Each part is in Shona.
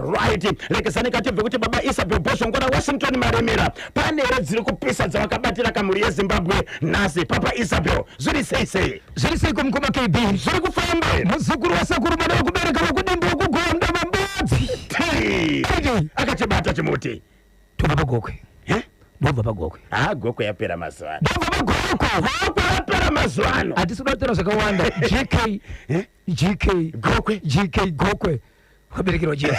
right lekesani katibve kuti baba Isabel Bosho ngora Washington Maremera pane redziri kupisa dzavakabatira kamuri yeZimbabwe nhasi papa Isabel zviri sei kumkoma KB zviri kufamba muzukuru wasekuru mwana wekubereka wakudimbo kugonda mambodzi akachibata chimuti tobva pagokwe ndobva pagokwe gokwe yapera mazuva ano ndobva pagokwe yapera mazuva ano hatisi kudatora zvakawanda GK gokwe wakaberekerwa Jesu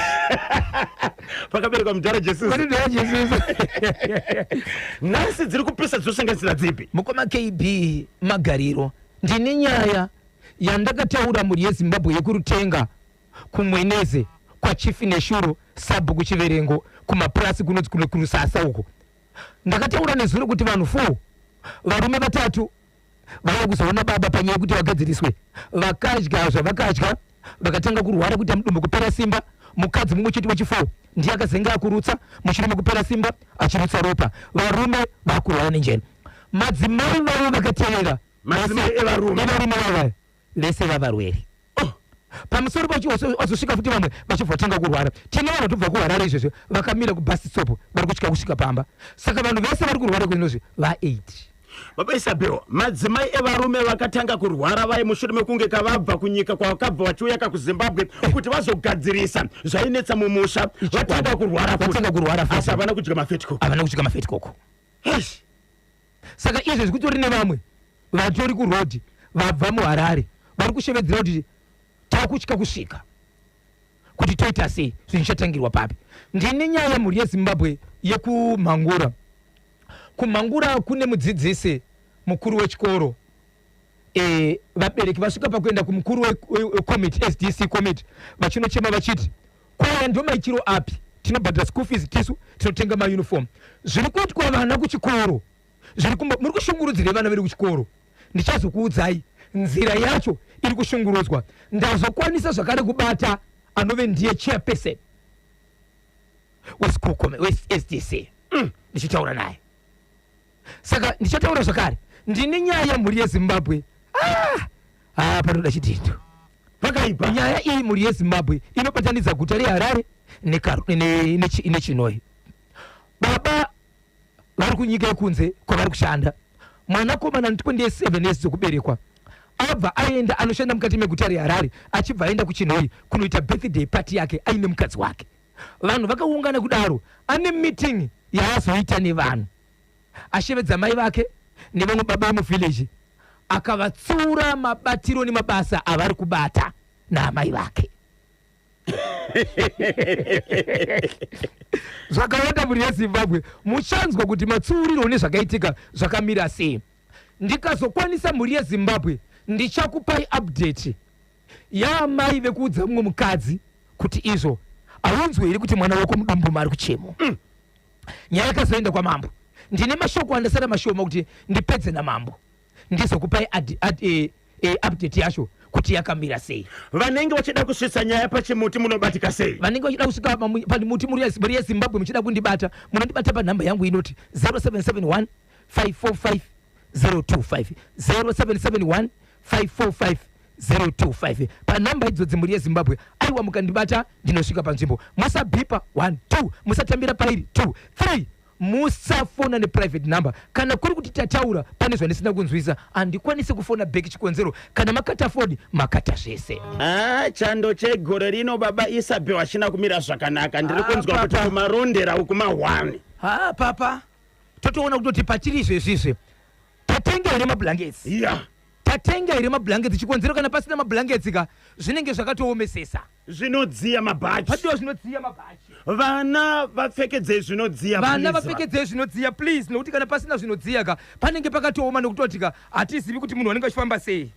pakaberekwa mudhara Jesu nhasi dziri kupisa dzosanganisira dzipi mukoma KB magariro ndine nyaya yandakataura muri yeZimbabwe yekurutenga kumweneze kwa chief neshuro sabu kuchiverengo kumapurasi kunosasa uko ndakataura nezuro kuti vanhu 4 varume 3 vaya kuzoona baba panyaya kuti vagadziriswe vakadya zvavakadya vakatanga kurwara kuti amudumbu kupera simba mukadzi mumwe chete wechi4 ndiye akazenga akurutsa mushure kupera simba achirutsa ropa varume vakurwara nenjeni madzimai vavo vakatevera madzimai evarume vava vese vavarwere pamusoro pacho wazosvika futi vamwe vachibva vatanga kurwara tine vanhu tobva kuharare izvezvo vakamira kubhasi stop vari kusvika pamba saka vanhu vese vari kurwara kuinozvi va8 baba Isabel madzimai evarume vakatanga kurwara vai mushure mekunge kavabva kunyika kwavakabva vachiuya kuZimbabwe kuti vazogadzirisa zvainetsa mumusha vatanga kurwara asi havana kudya mafeti koko saka izvezvi kutori nevamwe vatori kurodhi vabva muHarare vari kushevedzera kuti takutya kusvika kuti toita sei zvinichatangirwa papi ndine nyaya mhuri yeZimbabwe yekumhangura kumhangura kune mudzidzisi mukuru wechikoro vabereki vasvika pakuenda kumukuru wekomiti SDC komiti vachinochema vachiti kwaya ndo maitiro api tinobhadhira school fees tisu tinotenga mauniform zviri kuitwa vana kuchikoro muri kushungurudzira vana vedu kuchikoro ndichazokuudzai nzira yacho iri kushungurudzwa ndazokwanisa zvakare kubata anove ndiye chairperson weSDC ndichitaura naye saka ndichataura zvakare ndine nyaya mhuri yeZimbabwe panoda chidhindo vakaipa nyaya iyi mhuri yeZimbabwe inobatanidza guta reHarare nechinoyi baba vari kunyika yekunze kwavari kushanda mwanakomana 27 years dzokuberekwa abva aenda anoshanda mukati meguta reHarare achibva aenda kuchinoyi kunoita birthday party yake aine mukadzi wake vanhu vakaungana kudaro ane meeting yaazoita nevanhu ashevedza mai vake nevamwe baba vemuvhileji akavatsiura mabatiro nemabasa avari kubata naamai vake zvakawanda mhuri yeZimbabwe muchanzwa kuti matsuuriro nezvakaitika zvakamira sei ndikazokwanisa mhuri yeZimbabwe ndichakupai update yaamai vekuudza mumwe mukadzi kuti izvo aunzwe here kuti mwana wako mudumbu mari kuchemo nyaya yakazoenda kwamambo ndine mashoko andasara mashoma kuti ndipedze namambo ndizokupai update yacho kuti yakamira sei vanenge vachida kusvitsa nyaya pachimuti munobatika sei vanenge vachida kusvika pamuti muri yeZimbabwe muchida kundibata munondibata panhamba yangu inoti 0771 545 025 0771 545 025 panhamba idzodzi muri yeZimbabwe aiwa mukandibata ndinosvika panzvimbo musabhipa 1 2 musatambira pairi 2 3 musafona neprivate number kana kuri kuti tataura pane zvandisina kunzwisa handikwanisi kufona bheki chikonzero kana makata foni makata zvese chando chegore rino baba Isabel hachina kumira zvakanaka ndiri kunzwa kuti kumarondera ukuma1 papa totoona kutoti patiri izvezvizve tatenga here mablankets tatenga here mablankets chikonzero kana pasina mablankets ka zvinenge zvakatoomesesa zvinodziya mabhachi patiwa zvinodziya mabhachi vana vapfekedzei zvinodziya please nokuti kana pasina zvinodziya ka panenge pakatooma nokutoti ka hatizivi kuti munhu anenge achifamba sei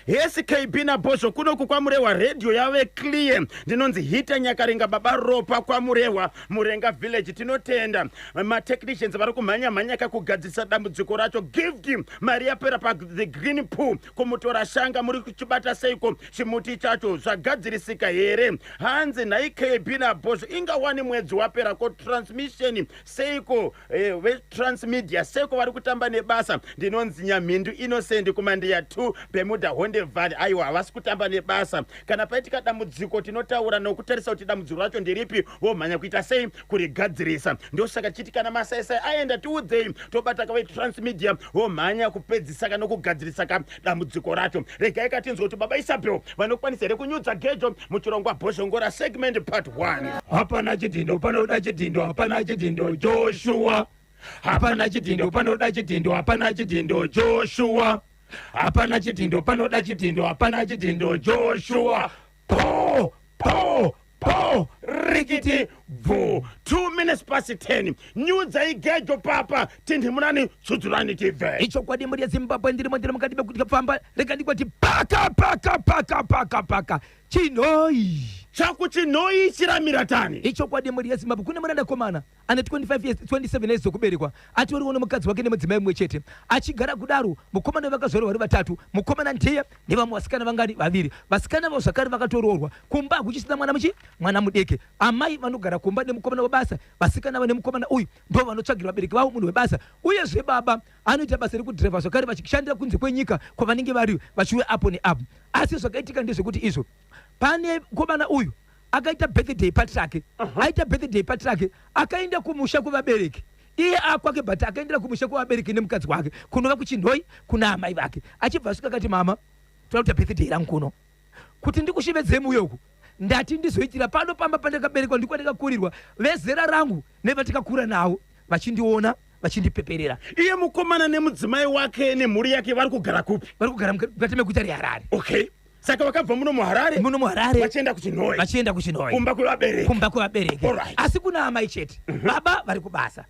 hesi KB naBosho kunoku kwamurehwa redhiyo yave clear ndinonzi hita Nyakarenga baba ropa kwamurehwa murenga village tinotenda matechnicians vari kumhanya kakugadzirisa dambudziko racho gift mari yapera pa the green pool kumutora shanga muri kuchibata seiko chimuti chacho zvagadzirisa zvakarongedzeka here hanzi nhai KB naBhosvo ingawani mwedzi wapera ko transmission seiko vetransmedia seiko vari kutamba nebasa ndinonzi Nyamhindu Innocent kumandiya 2 Bermuda Honde Valley aiwa havasi kutamba nebasa kana paitika dambudziko tinotaura nokutarisa kuti dambudziko racho ndiripi vomhanya kuita sei kurigadzirisa ndosaka chiti kana masaisai aenda tiudzei tobata kavatransmedia vomhanya kupedzisa kana kugadzirisa ka dambudziko racho regai katinzwa kuti baba Isabel vanokwanisa here kunyudza gejo muchirongwa Bhoshongora segment part 1 hapana chidhindo panoda chidhindo hapana chidhindo Joshua hapana chidhindo panoda chidhindo hapana chidhindo Joshua hapana chidhindo panoda chidhindo hapana chidhindo Joshua po rikiti vo 2 minutes past 10 nyudza igejo papa tindimurani sudzurani TV icho kwadi muri Zimbabwe ndirimo mukati bekutika famba reka ndikwati paka chinoi chaku chinoi chiramira tani icho kwadi muri Zimbabwe kune muranda komana ane 25 years 27 years zokuberekwa ati uri mukadzi wake nemudzimai mumwe chete achigara kudaro mukomana vakazorwa vari vatatu mukomana ndiye nevamwe vasikana vangani vaviri vasikana vavo zvakare vakatoroorwa kumba kuchisina mwana mudeke amai vanogara kumba nemukomana webasa vasikana vane mukomana uyu ndo vanotsvagira vabereki vavo munhu webasa uyezve baba anoita basa rekudhirevha zvakare vachishandira kunze kwenyika kwavanenge vari vachiuya apo neapo asi zvakaitika ndezvekuti izvo pane mukomana uyu akaita birthday party rake aita birthday party rake akaenda kumusha kuvabereki iye akwake but akaendera kumusha kuvabereki nemukadzi wake kunova kuchinhoi kuna amai vake achibva asvika akati mama toda kuita birthday rangu kuno kuti ndikushivedze muyoku ndati ndizoitira pano pamba pandakaberekwa ndiko ndakakurirwa vezera rangu nevatakakura navo vachindiona vachindipeperera iye mukomana nemudzimai wake nemhuri yake vari kugara kupi vari kugara mukati meguta reHarare okay saka vakabva muno muHarare vachienda kuchinhoi kumba kwevabereki asi kuna amai chete baba vari kubasa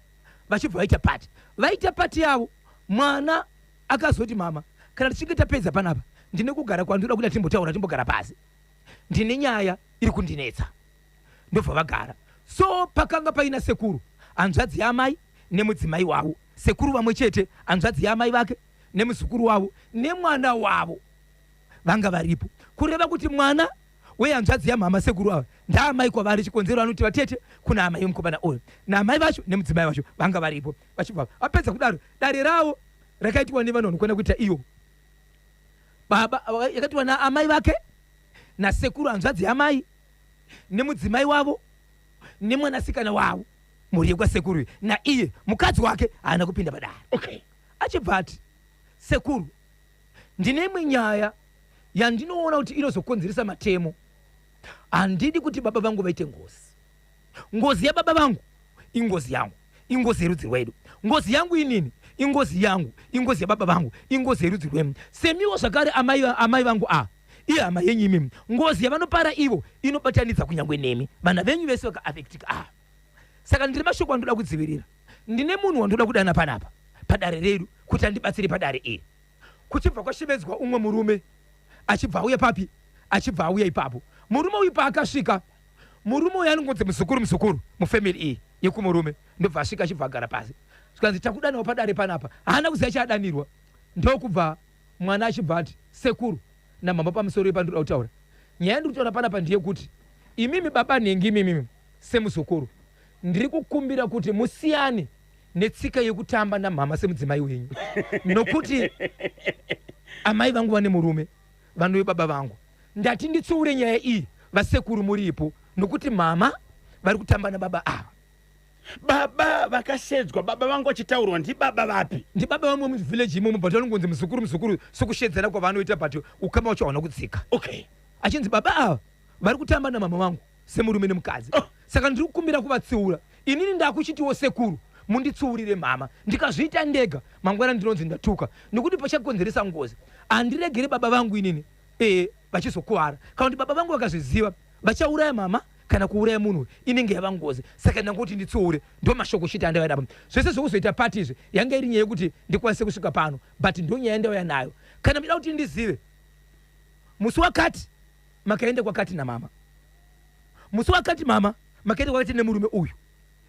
vachibva vaita pati yavo mwana akazoti mama kana tichinge tapedza panapa ndine kugara kwandoda kuda timbotaura timbogara pasi ndine nyaya iri kundinetsa ndobva vagara so pakanga paina sekuru hanzvadzi yamai nemudzimai wavo sekuru vamwe chete hanzvadzi yamai vake nemuzukuru wavo nemwana wavo vanga varipo kureva kuti mwana wehanzvadzi yamama sekuru ava ndaamai kwavari chikonzero anoti vatete kuna amai yomukomana uyu naamai vacho nemudzimai vacho vanga varipo vachibva apedza kudaro dare ravo rakaitwa nevanonokona kuita iyo baba yakaitwa naamai vake nasekuru hanzvadzi yamai nemudzimai wavo nemwanasikana wavo mhuri yekwasekuru naiye mukadzi wake haana kupinda padare okay achibva ati sekuru ndine imwe nyaya yandinoona kuti inozokonzeresa matemo handidi kuti baba vangu vaite ngozi yababa vangu ingozi yangu ingozi yerudzi rwedu ngozi yangu inini ingozi yangu ingozi yababa vangu ingozi yerudzi rwemu semiwo zvakare amai vangu iye hama yenyu imimi ngozi yavanopara ivo inobatanidza kunyangwe nemi vana venyu vese vakaafektika saka ndiri mashoko andoda kudzivirira ndine munhu wandoda kudana panapa padare redu kuti andibatsire padare iri kuchibva kwashemedzwa umwe murume achibva auya papi achibva auya ipapo murume uyu paakasvika murume uyu anongonzi muzukuru mufamily iyi yekumurume ndobva asvika achibva agara pasi zvikanzi takudanawo padare panapa haana kuziva chadanirwa ndokubva mwana achibva ati sekuru namama pamusoro yepandoda kutaura nyaya ndiri kutaura panapa ndiye kuti imimi baba nhengi imimi semuzukuru ndiri kukumbira kuti musiyane netsika yekutamba namama semudzimai wenyu nokuti amai vangu vane murume vanove baba vangu ndati nditsuure nyaya iyi vasekuru muripo nokuti mama vari kutamba nababa ava baba vakashedzwa baba vangu vachitaurwa ndibaba vapi ndibaba vamwe muvhileji imomo but vanongonzi muzukuru sokushedzana kwavanoita but ukama wacho kudzika okay achinzi baba ava vari kutamba namama vangu semurume nemukadzi saka ndiri kukumbira kuvatsiura inini ndakuchitiwo sekuru munditsuurire mama ndikazviita ndega mangwana ndinonzi ndatuka nokuti pachakonzeresa ngozi handiregere baba vangu inini vachizokuwara kana kuti baba vangu vakazviziva vachauraya mama kana kuuraya munhu inenge yava ngozi saka ndangoti nditsuure ndo mashoko chiti andauya napo zvese zvokuzoita pati izvi yanga iri nyaya yekuti ndikwanise kusvika pano but ndo nyaya ndauya nayo kana mida kuti ndizive musi wakati makaenda kwakati namama musi wakati mama makaenda kwakati nemurume uyu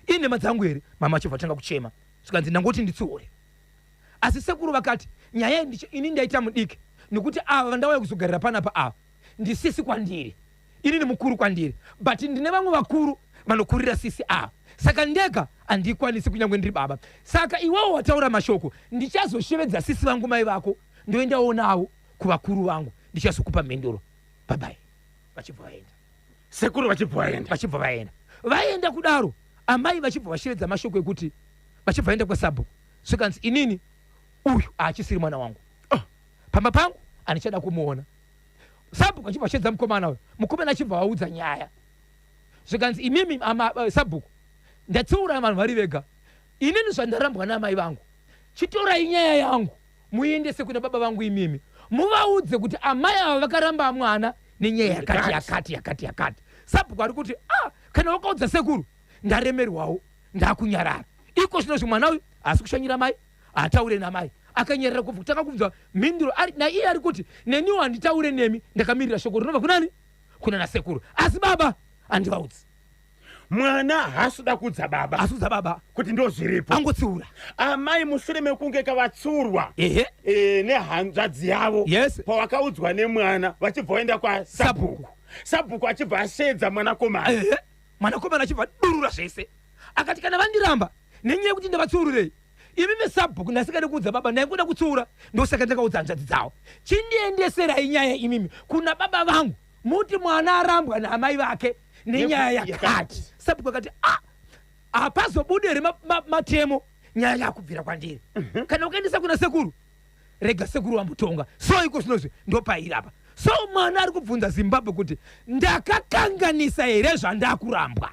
ine madzangu here mama achibva tanga kuchema zvikanzi ndangoti nditsuure asi sekuru vakati nyaya ini ndaita mudiki nekuti ava vandauya kuzogarira panapa ava ndisisi kwandiri inini mukuru kwandiri, but ndine vamwe vakuru vanokurira sisi ava. Saka ndega andikwanisi kunyangwe ndiri baba. Saka iwewo wataura mashoko, ndichazoshevedza sisi vangu mai vako, ndoendawo nawo kuvakuru vangu, ndichazokupa mhenduro. Bye bye. Vachibva vaenda. Sekuru vachibva vaenda. Vachibva vaenda. Vaenda kudaro, amai vachibva vashevedza mashoko ekuti vachibva vaenda kwaSabhuku. Zvikanzi inini uyu haachisiri mwana wangu. Pamba pangu anichada kumuona. Sabhuku achibva ashedza mukomana uyu. Mukomana achibva vaudza nyaya. Zvikanzi imimi Sabhuku ndatsiura vanhu vari vega. Inini zvandarambwa namai vangu. Chitorai nyaya yangu muiendese kuna baba vangu imimi. Muvaudze kuti amai ava vakaramba mwana nenyaya yakati. Sabhuku ari kuti kana wakaudza sekuru ndaremerwawo ndakunyarara. Iko zvino mwana uyu asi kushanyira mai, ataure namai. Akanyerera kutanga kubvunza mhinduro na iye ari kuti neniwo handitaure nemi, ndakamirira shoko rinobva kunani? Kuna nasekuru. Asi baba handivaudzi. Mwana hasuda kudza baba. Asudza baba kuti ndozviripo. Angotsiura. Amai mushure mekunge kavatsurwa nehanzvadzi yavo. Yes. Pavakaudzwa nemwana vachibva vaenda kwaSabhuku. Sabhuku achibva ashedza mwanakomana. Mwanakomana achibva durura zvese. Akati kana vandiramba nenyaya yekuti ndavatsururei, imimi Sabhuku ndasikade kuudza baba ndaikuda kutsiura, ndosaka ndakaudza hanzvadzi dzavo. Chindiendeserai nyaya imimi kuna baba vangu, muti mwana arambwa naamai vake nenyaya yakati. Sabhuku akati hapazobudi here matemo, nyaya yakubvira kwandiri. Kana ukaendesa kuna sekuru, rega sekuru wamutonga. So iko zvinozvi ndopairapa. So mwana ari kubvunza Zimbabwe kuti ndakakanganisa here zvandakurambwa.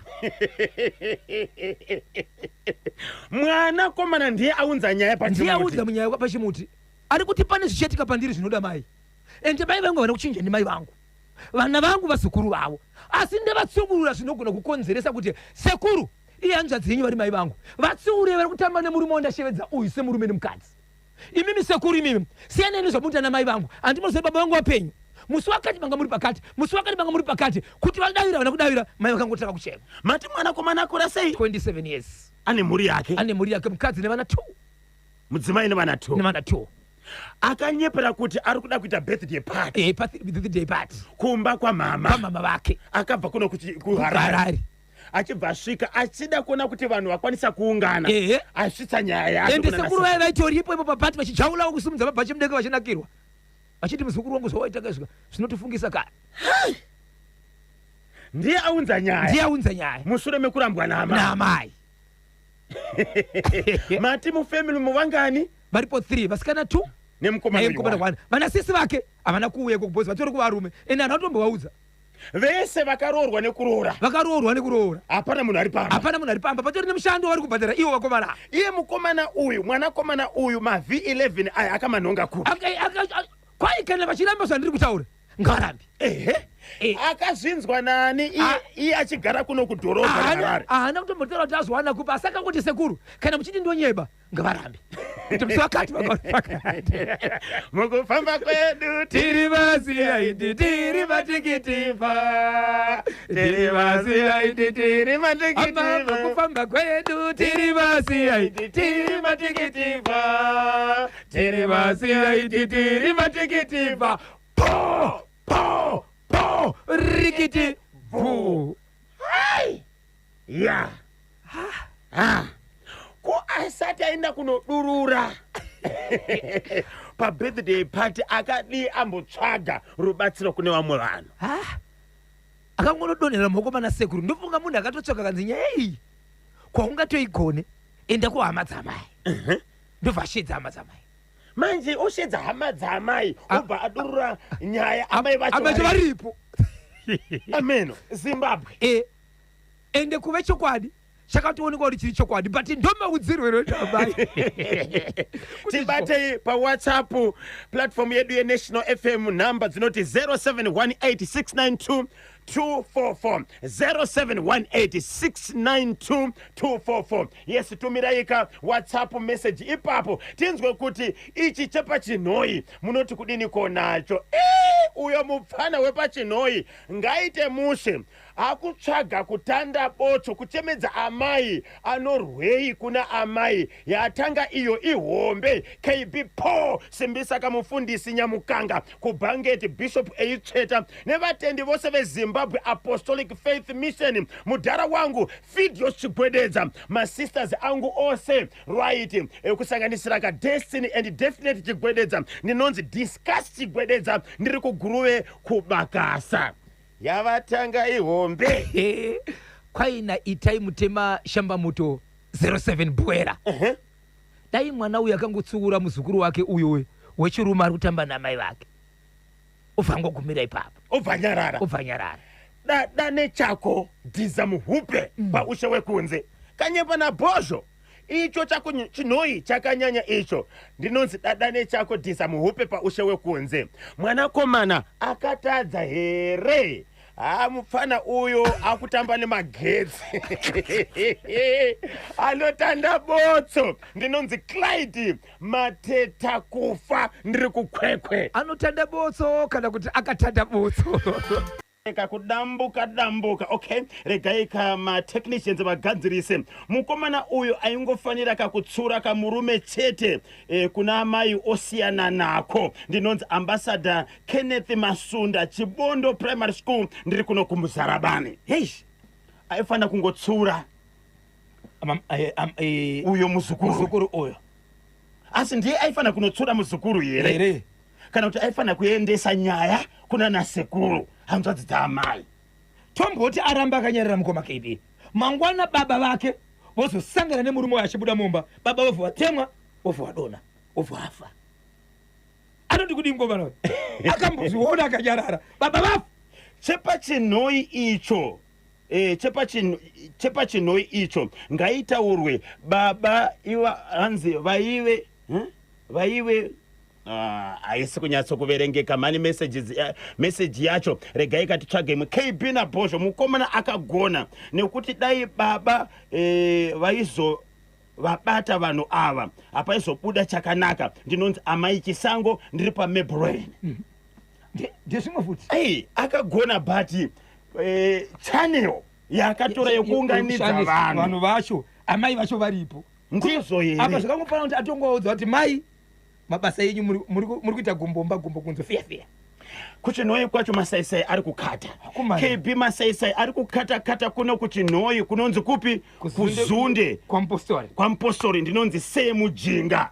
Mwana komana ndiye aunza nyaya pachimuti. Ndiye audza munyaya pachimuti. Ari kuti pane zvichiitika pandiri zvinoda mai. Ende mai vangu vana kuchinja nemai vangu. Vana vangu vazukuru vavo. Asi ndevatsungurira zvinogona kukonzeresa kuti sekuru iye hanzvadzi yenyu vari mai vangu. Vatsiure vari kutamba nemurume wandashevedza uyu semurume nemukadzi. Imimi sekuru imimi siyaneni zvamuita namai vangu. Handimoziva baba vangu vapenyu. Musi wakati manga muri pakati, musi wakati manga muri pakati, kuti vadavira vana kudavira mai vakangotaka kuchema. Mati mwana komana akura sei? 27 years. Ane mhuri yake. Ane mhuri yake, mukadzi nevana 2. Mudzimai nevana 2. Nevana 2. Akanyepera kuti ari kuda kuita birthday party. Birthday party. Kumba kwa mama. Kwa mama vake. Akabva kuno kuHarare. Achibva asvika achida kuona kuti vanhu vakwanisa kuungana. Asvitsa nyaya yake. Ende sekuru vaye vaitoripo ipo papati vachijaulawo kusimudza mabhachi mudenga vachinakirwa. Vachiti muzukuru wangu zvawaita kazvika zvinotifungisa kare. Ndiye aunza nyaya. Ndiye aunza nyaya. Mushure mekurambwa namai. Mati mufamily muvangani? Varipo 3, vasikana 2 nemukomana 1. Vana sisi vake havana kuuya kubhozi, vatori kuvarume. Ende vanhu vatombovaudza. Vese vakaroorwa nekuroora. Vakaroorwa nekuroora. Hapana munhu ari pamba. Hapana munhu ari pamba. Patori nemushando vari kubhadhara ivo vakomana. Iye mukomana uyu, mwanakomana uyu maV11 aya akamanhonga kuri. Kwai kana vachiramba zvandiri kutaura ngavarambi. Akazvinzwa nani iye achigara kuno kudhorobha raHarare. Haana kutombotaura kuti azowana kupa, asi akangoti sekuru kana muchiti ndonyeba ngavarambi. Kuti musi wakati vakati. Mukufamba kwedu tiri vasiyaiti tiri matikitifa. Tiri vasiyaiti tiri matikitifa. Mukufamba kwedu tiri vasiyaiti tiri matikitifa. Tiri vasiyaiti tiri matikitifa. Po po po rikiti bu. Ya. Ko asati aenda kunodurura pa birthday party akadi ambotsvaga rubatsiro kune vamwe vanhu. Akangonodonhera mukomana sekuru. Ndofunga munhu akatotsvaga kanzi nyaya iyi kwaungatoigone enda kuhama dzamai. Ndobva ashedza hama dzamai. Manje oshedza hama dzamai obva adurura nyaya amai vacho varipo. Ameno Zimbabwe. Ende kuve chokwadi chakatoonekwa kuti chiri chokwadi, but ndomaudzirwe rotamai. Tibate pa WhatsApp platform yedu ye National FM number dzinoti 0718692244 0718692244. Yes, tumiraika WhatsApp message ipapo tinzwe kuti ichi chepachinhoi munoti kudini konacho. Uyo mupfana wepachinhoi ngaite mushe akutsvaga kutanda botso kuchemedza amai anorwei kuna amai yatanga iyo ihombe KB Paul Simbisaka mufundisi Nyamukanga kubhangeti Bishop eitsveta nevatendi vose veZimbabwe Apostolic Faith Mission mudhara wangu Fidio Chigwededza masisters angu ose right kusanganisira ka Destiny and Definite Chigwededza ndinonzi Discuss Chigwededza ndiri kuguruve kubakasa yavatanga ihombe kwaina itai mutema shamba muto 07 bwera dai mwana uyu akangotsuura muzukuru wake uyu wechirume ari kutamba namai vake ufangogumira ipapo ubvanyarara dane chako dhiza muhupe paushe wekunze kanyepa na bhozho icho chako chinoi chakanyanya icho ndinonzi dane chako dhiza muhupe paushe wekunze mwanakomana akatadza here mupfana uyo akutamba nemagetsi anotanda botso ndinonzi Clyde Mateta kufa ndiri kukwekwe anotanda botso kana kuti akatanda botso kudambuka okay regai kama technicians vagadzirise mukomana uyu aingofanira kakutsura kamurume chete kuna amai osiyana nako ndinonzi Ambassador Kenneth Masunda Chibondo Primary School ndiri kuno kuMuzarabani aifanira kungotsura uyo muzukuru uyo asi ndiye aifanira kunotsura muzukuru here kana kuti aifanira kuendesa nyaya kuna nasekuru hanzvadzi dzaamai tomboti aramba akanyarira mukoma KB mangwana baba vake vozosangana nemurume wachibuda mumba baba vovhu vatemwa vovhu vadona vovhu afa anoti kudi mukoma akambozviona akanyarara baba vafa chepachinhoi icho chepachinhoi icho ngaitaurwe baba iva hanzi vaive haisi kunyatsokuverengeka mani meseji yacho regai katitsvage KB naBhozho mukomana akagona nekuti dai baba vabata vanhu ava hapaizobuda chakanaka ndinonzi amai chisango ndiri paMabrain ndezvimwe futi akagona but channel yakatora yekuunganidza vanhu vacho amai vacho varipo ndizvo here apa zvakangofanira kuti atongoudza kuti mai mabasa yenyu muri kuita gombo kunzo fiya kuchinhoi kwacho masaisai ari kukata KB masaisai ari kukata kuno kuchinhoi kunonzi kupi kuzunde kwaMupostori ndinonzi semujinga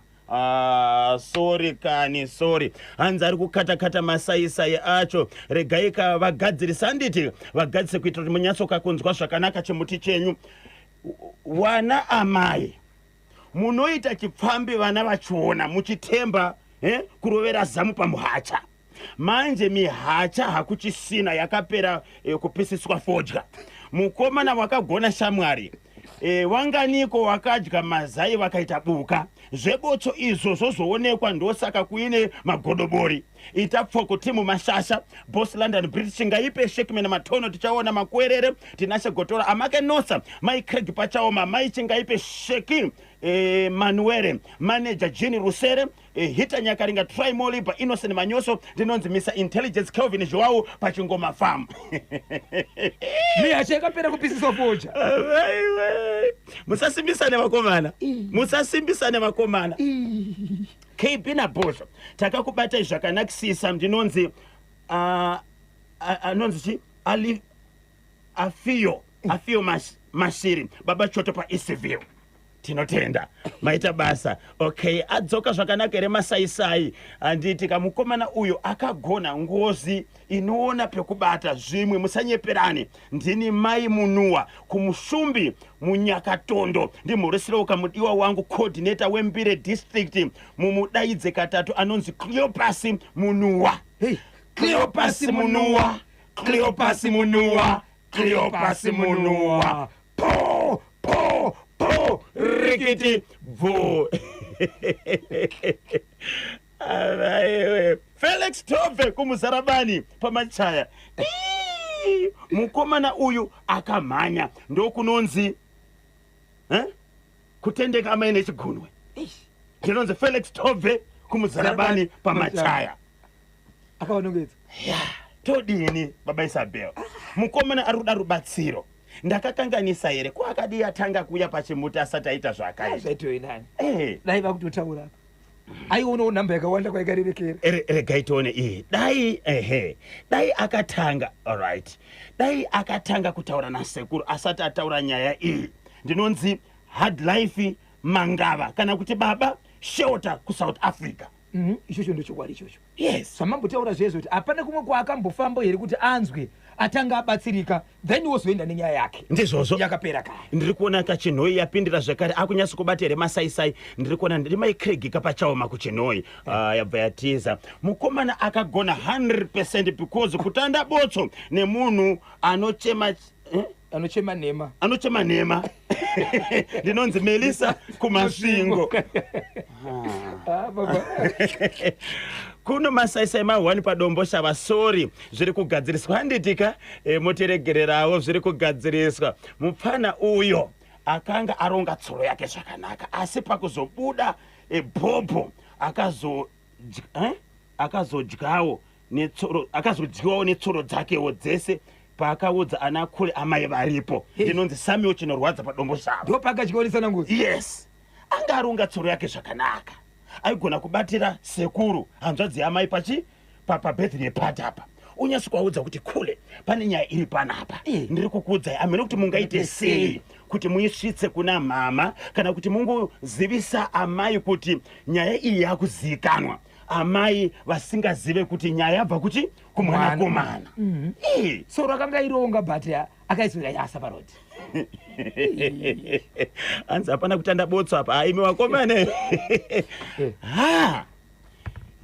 sorry hanzi ari kukata masaisai acho regai kavagadzirisa handiti vagadzise kuitira kuti munyatsokakunzwa zvakanaka chimuti chenyu wana amai munoita chipfambi vana vachiona muchitemba kurovera zamu pamuhacha manje mihacha hakuchisina yakapera kupisiswa fodya mukomana wakagona shamwari wanganiko wakadya mazai vakaita buka zvebotso izvo zvozoonekwa ndosaka kuine magodobori itapfoko timu mashasha Boss London British ngaipe shekime na matono tichaona makwerere tinashe gotora amake nosa mai Craig pachaoma mai chingaipe sheki Manuere manager Jenny Rusere hita nyakaringa try moli pa Innocent Manyoso ndinonzi Mr Intelligence Kelvin Joao pachingoma farm mi acheka pera kupisisa foja musasimbisane vakomana KB naBhozho takakubata zvakanakisisa ndinonzi anonzi chi afio mashiri baba choto paEastville tinotenda maita basa okay adzoka zvakanaka here masaisai handiti kamukomana uyo akagona ngozi inoona pekubata zvimwe musanyeperane ndini mai Munua kumushumbi munyakatondo ndimhurisiro kamudiwa wangu coordinator weMbire district mumudaidze katatu anonzi Cleopas Munua po rikiti vo Felix Tove kuMuzarabani pamachaya mukomana uyu akamhanya ndokunonzi kutendeka amai nechigunwe ndinonzi Felix Tove kuMuzarabani pamachaya akavanongedza todini baba Isabel mukomana arikuda rubatsiro ndakakanganisa here ko akadi atanga kuya pachimuti asati aita zvakaita zvaitoinani dai vakutotaura aiona namba yakawanda kwaikarerekera regaitone dai akatanga alright dai akatanga kutaura nasekuru asati ataura nyaya iyi ndinonzi hard life mangava kana kuti baba shelter kuSouth Africa. Ichocho ndochokwadi ichocho. Yes. Samambotaura zvezvo kuti apana kumwe kwaakambofamba here kuti anzwe atanga abatsirika then wozoenda nenyaya yake. Ndizvozvo yakapera kare. Ndiri kuona kachinoi yapindira zvakare akunyasa kubata here masaisai ndiri kuona ndiri maikregika pachawo makuchinoi yabva yatiza mukomana akagona 100% because kutanda botso nemunhu anochema anochema nema ndinonzi Melissa kumasvingo kuno masaisai mahwani padombo shava sori zviri kugadziriswa handitika moteregererawo zviri kugadziriswa mupfana uyo akanga aronga tsoro yake zvakanaka asi pakuzobuda bhobho akazodyawo netsoro dzakewo dzese paakaudza ana kule amai varipo ndinonzi Samuel chinorwadza padombo shava ndo pakachikonisana nguzi. Yes, anga aronga tsoro yake zvakanaka aigona kubatira sekuru hanzvadzi yamai pabirthday party apa unyasokwaudza kuti kule pane nyaya iri panapa ndiri kukuudzai amene kuti mungaite sei kuti muisvitse kuna mama kana kuti mungozivisa amai kuti nyaya iyi yakuzikanwa amai vasingazive kuti nyaya yabva kuti kumwanakomana. Soro akanga ironga but akaisira yasa paroti. Anza hapana kutanda botso apa imi wakomane.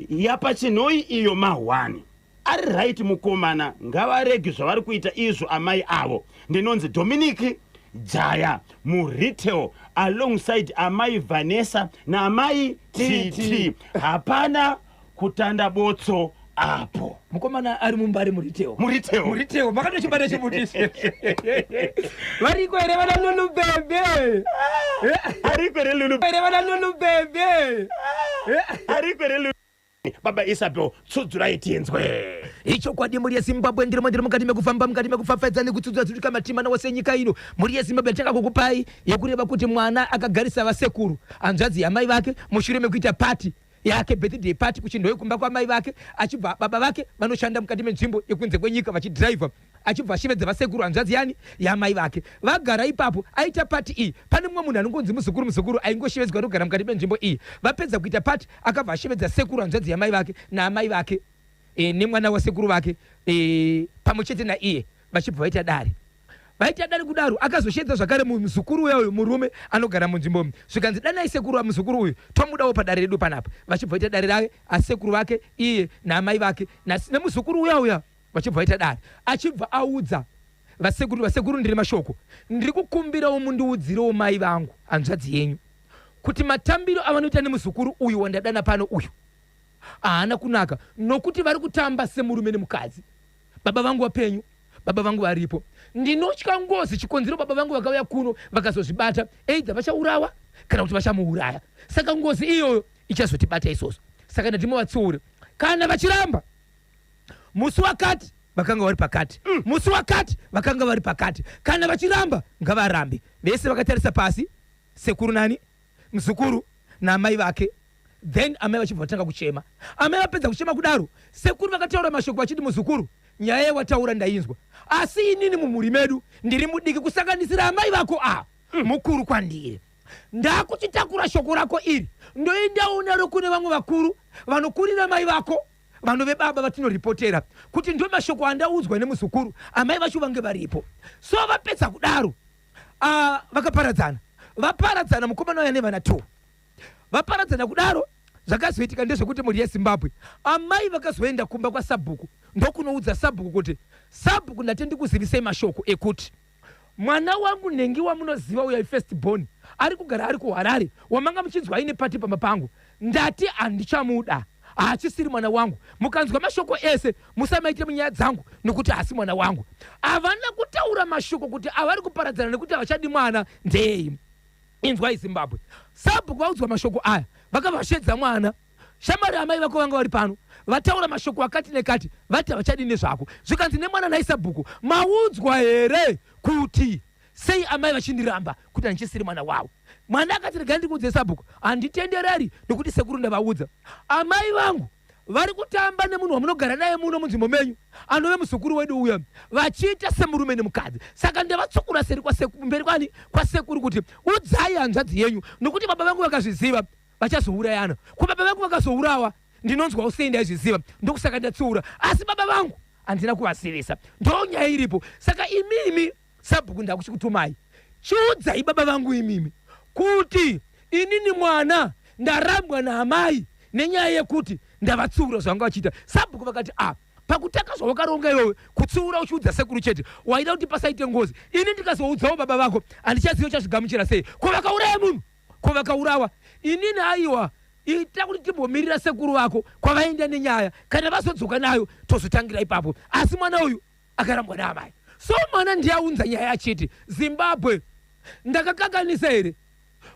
Yapa chinoi iyo mahwani ari right mukomana ngavarege zvavari kuita izvo amai avo ndinonzi Dominic Jaya muretail alongside amai Vanessa na amai TT hapana kutanda botso apo mukomana ari mumbari muretail makatochibata chimutisi variko here vana Lulu bebe ariko here Lulu here vana Lulu bebe ariko here Lulu baba Isabel tsudzura tinzwe ichokwadi muri yeZimbabwe ndiri mukati mekufafadza nekutsudzura tutika matima nawo senyika ino muri yeZimbabwe takakukupai yekureva kuti mwana akagarisa vasekuru hanzvadzi yamai vake mushure mekuita party yake birthday party kuchindoi kumba kwamai vake achibva baba vake vanoshanda mukati menzvimbo yekunze kwenyika vachidriver achibva ashevedza vasekuru hanzvadzi yani yamai vake vagara ipapo aita party iyi pane mumwe munhu anongonzi muzukuru aingoshevedzwa kugara mukati menzvimbo iyi vapedza kuita party akabva ashevedza sekuru hanzvadzi yamai vake naamai vake nemwana wasekuru vake pamwe chete naiye vachibva vaita dare kudaro akazoshedza zvakare muzukuru uyo murume anogara munzvimbo zvikanzi danai sekuru wamuzukuru uyu tomudawo padare redu panapa vachibva vaita dare rake asekuru vake iye naamai vake nemuzukuru uya vachibva vaita dare achibva audza vasekuru ndiri mashoko ndiri kukumbirawo mundiudzirewo mai vangu hanzvadzi yenyu kuti matambiro avanoita nemuzukuru uyu wandadana pano uyu haana kunaka nokuti vari kutamba semurume nemukadzi baba vangu vapenyu baba vangu varipo ndinotya ngozi chikonzero baba vangu vakauya kuno vakazozvibata eidza vachaurawa kana kuti vachamuuraya saka ngozi iyoyo ichazotibata isoso saka ndatimuvatsiure kana vachiramba musi wakati vakanga vari pakati musi wakati vakanga vari pakati kana vachiramba ngavarambe vese vakatarisa pasi sekuru nani muzukuru naamai vake then amai vachibva vatanga kuchema amai vapedza kuchema kudaro sekuru vakataura mashoko vachiti muzukuru nyaya yewataura ndainzwa asi inini mumhuri medu ndiri mudiki kusanganisira amai vako mukuru kwandiri ndakuchitakura shoko rako iri ndoendawo naro kune vamwe vakuru vanokurira mai vako vanove baba vatinoripotera kuti ndo mashoko andaudzwa nemuzukuru amai vacho vange varipo so vapedza kudaro vaparadzana mukomana waya nevana 2 vaparadzana kudaro zvakazoitika ndezvekuti muri yeZimbabwe amai vakazoenda kumba kwaSabhuku ndokunoudza Sabhuku kuti Sabhuku ndandikuzivisei mashoko ekuti mwana wangu nhengi wamunoziva uya first born ari kugara ari kuHarare wamanga muchinzwa aine pati pamba pangu ndati handichamuda haachisiri mwana wangu mukanzwa mashoko ese musamaite munyaya dzangu nokuti haasi mwana wangu havana kutaura mashoko kuti avari kuparadzana nekuti havachadi mwana ndei inzwai Zimbabwe Sabhuku vaudzwa mashoko aya vakavashedza mwana shamari amai vako vanga vari pano vataura mashoko akati nekati vati havachadini zvako zvikanzi nemwana naisabhuku maudzwa here kuti sei amai vachindiramba kuti handichisiri mwana wavo. Mwana akati regai ndikuudze sabhuku handitendereri nekuti sekuru ndavaudza amai vangu vari kutamba nemunhu wamunogara naye muno munzvimbo menyu anove muzukuru wedu uya vachiita semurume nemukadzi. Saka ndavatsukura seri mberi kwasekuru kuti udzai hanzvadzi yenyu nokuti baba vangu vakazviziva vachazourayana. Ko baba vangu vakazourawa ndinonzwawo sei ndaizviziva ndokusaka ndatsiura, asi baba vangu handina kuvasivisa, ndonyaya iripo. Saka imimi sabhuku ndakuchikutumai chiudzai baba vangu imimi kuti inini mwana ndarambwa naamai nenyaya yekuti ndavatsiura zvanga vachiita. Sabhuku vakati pakutaka zvawakaronga iwewe kutsiura uchiudza sekuru chete waida kuti pasaite ngozi. Ini ndikazoudzawo baba vako handichaziva chazvigamuchira sei. Ko vakauraya munhu, ko vakaurawa. Inini aiwa ita kuti timbomirira sekuru vako kwavaenda nenyaya, kana vazodzoka nayo tozotangira ipapo. Asi mwana uyu akarambwa naamai. So mwana ndiyaunza nyaya achiti Zimbabwe ndakakanganisa here?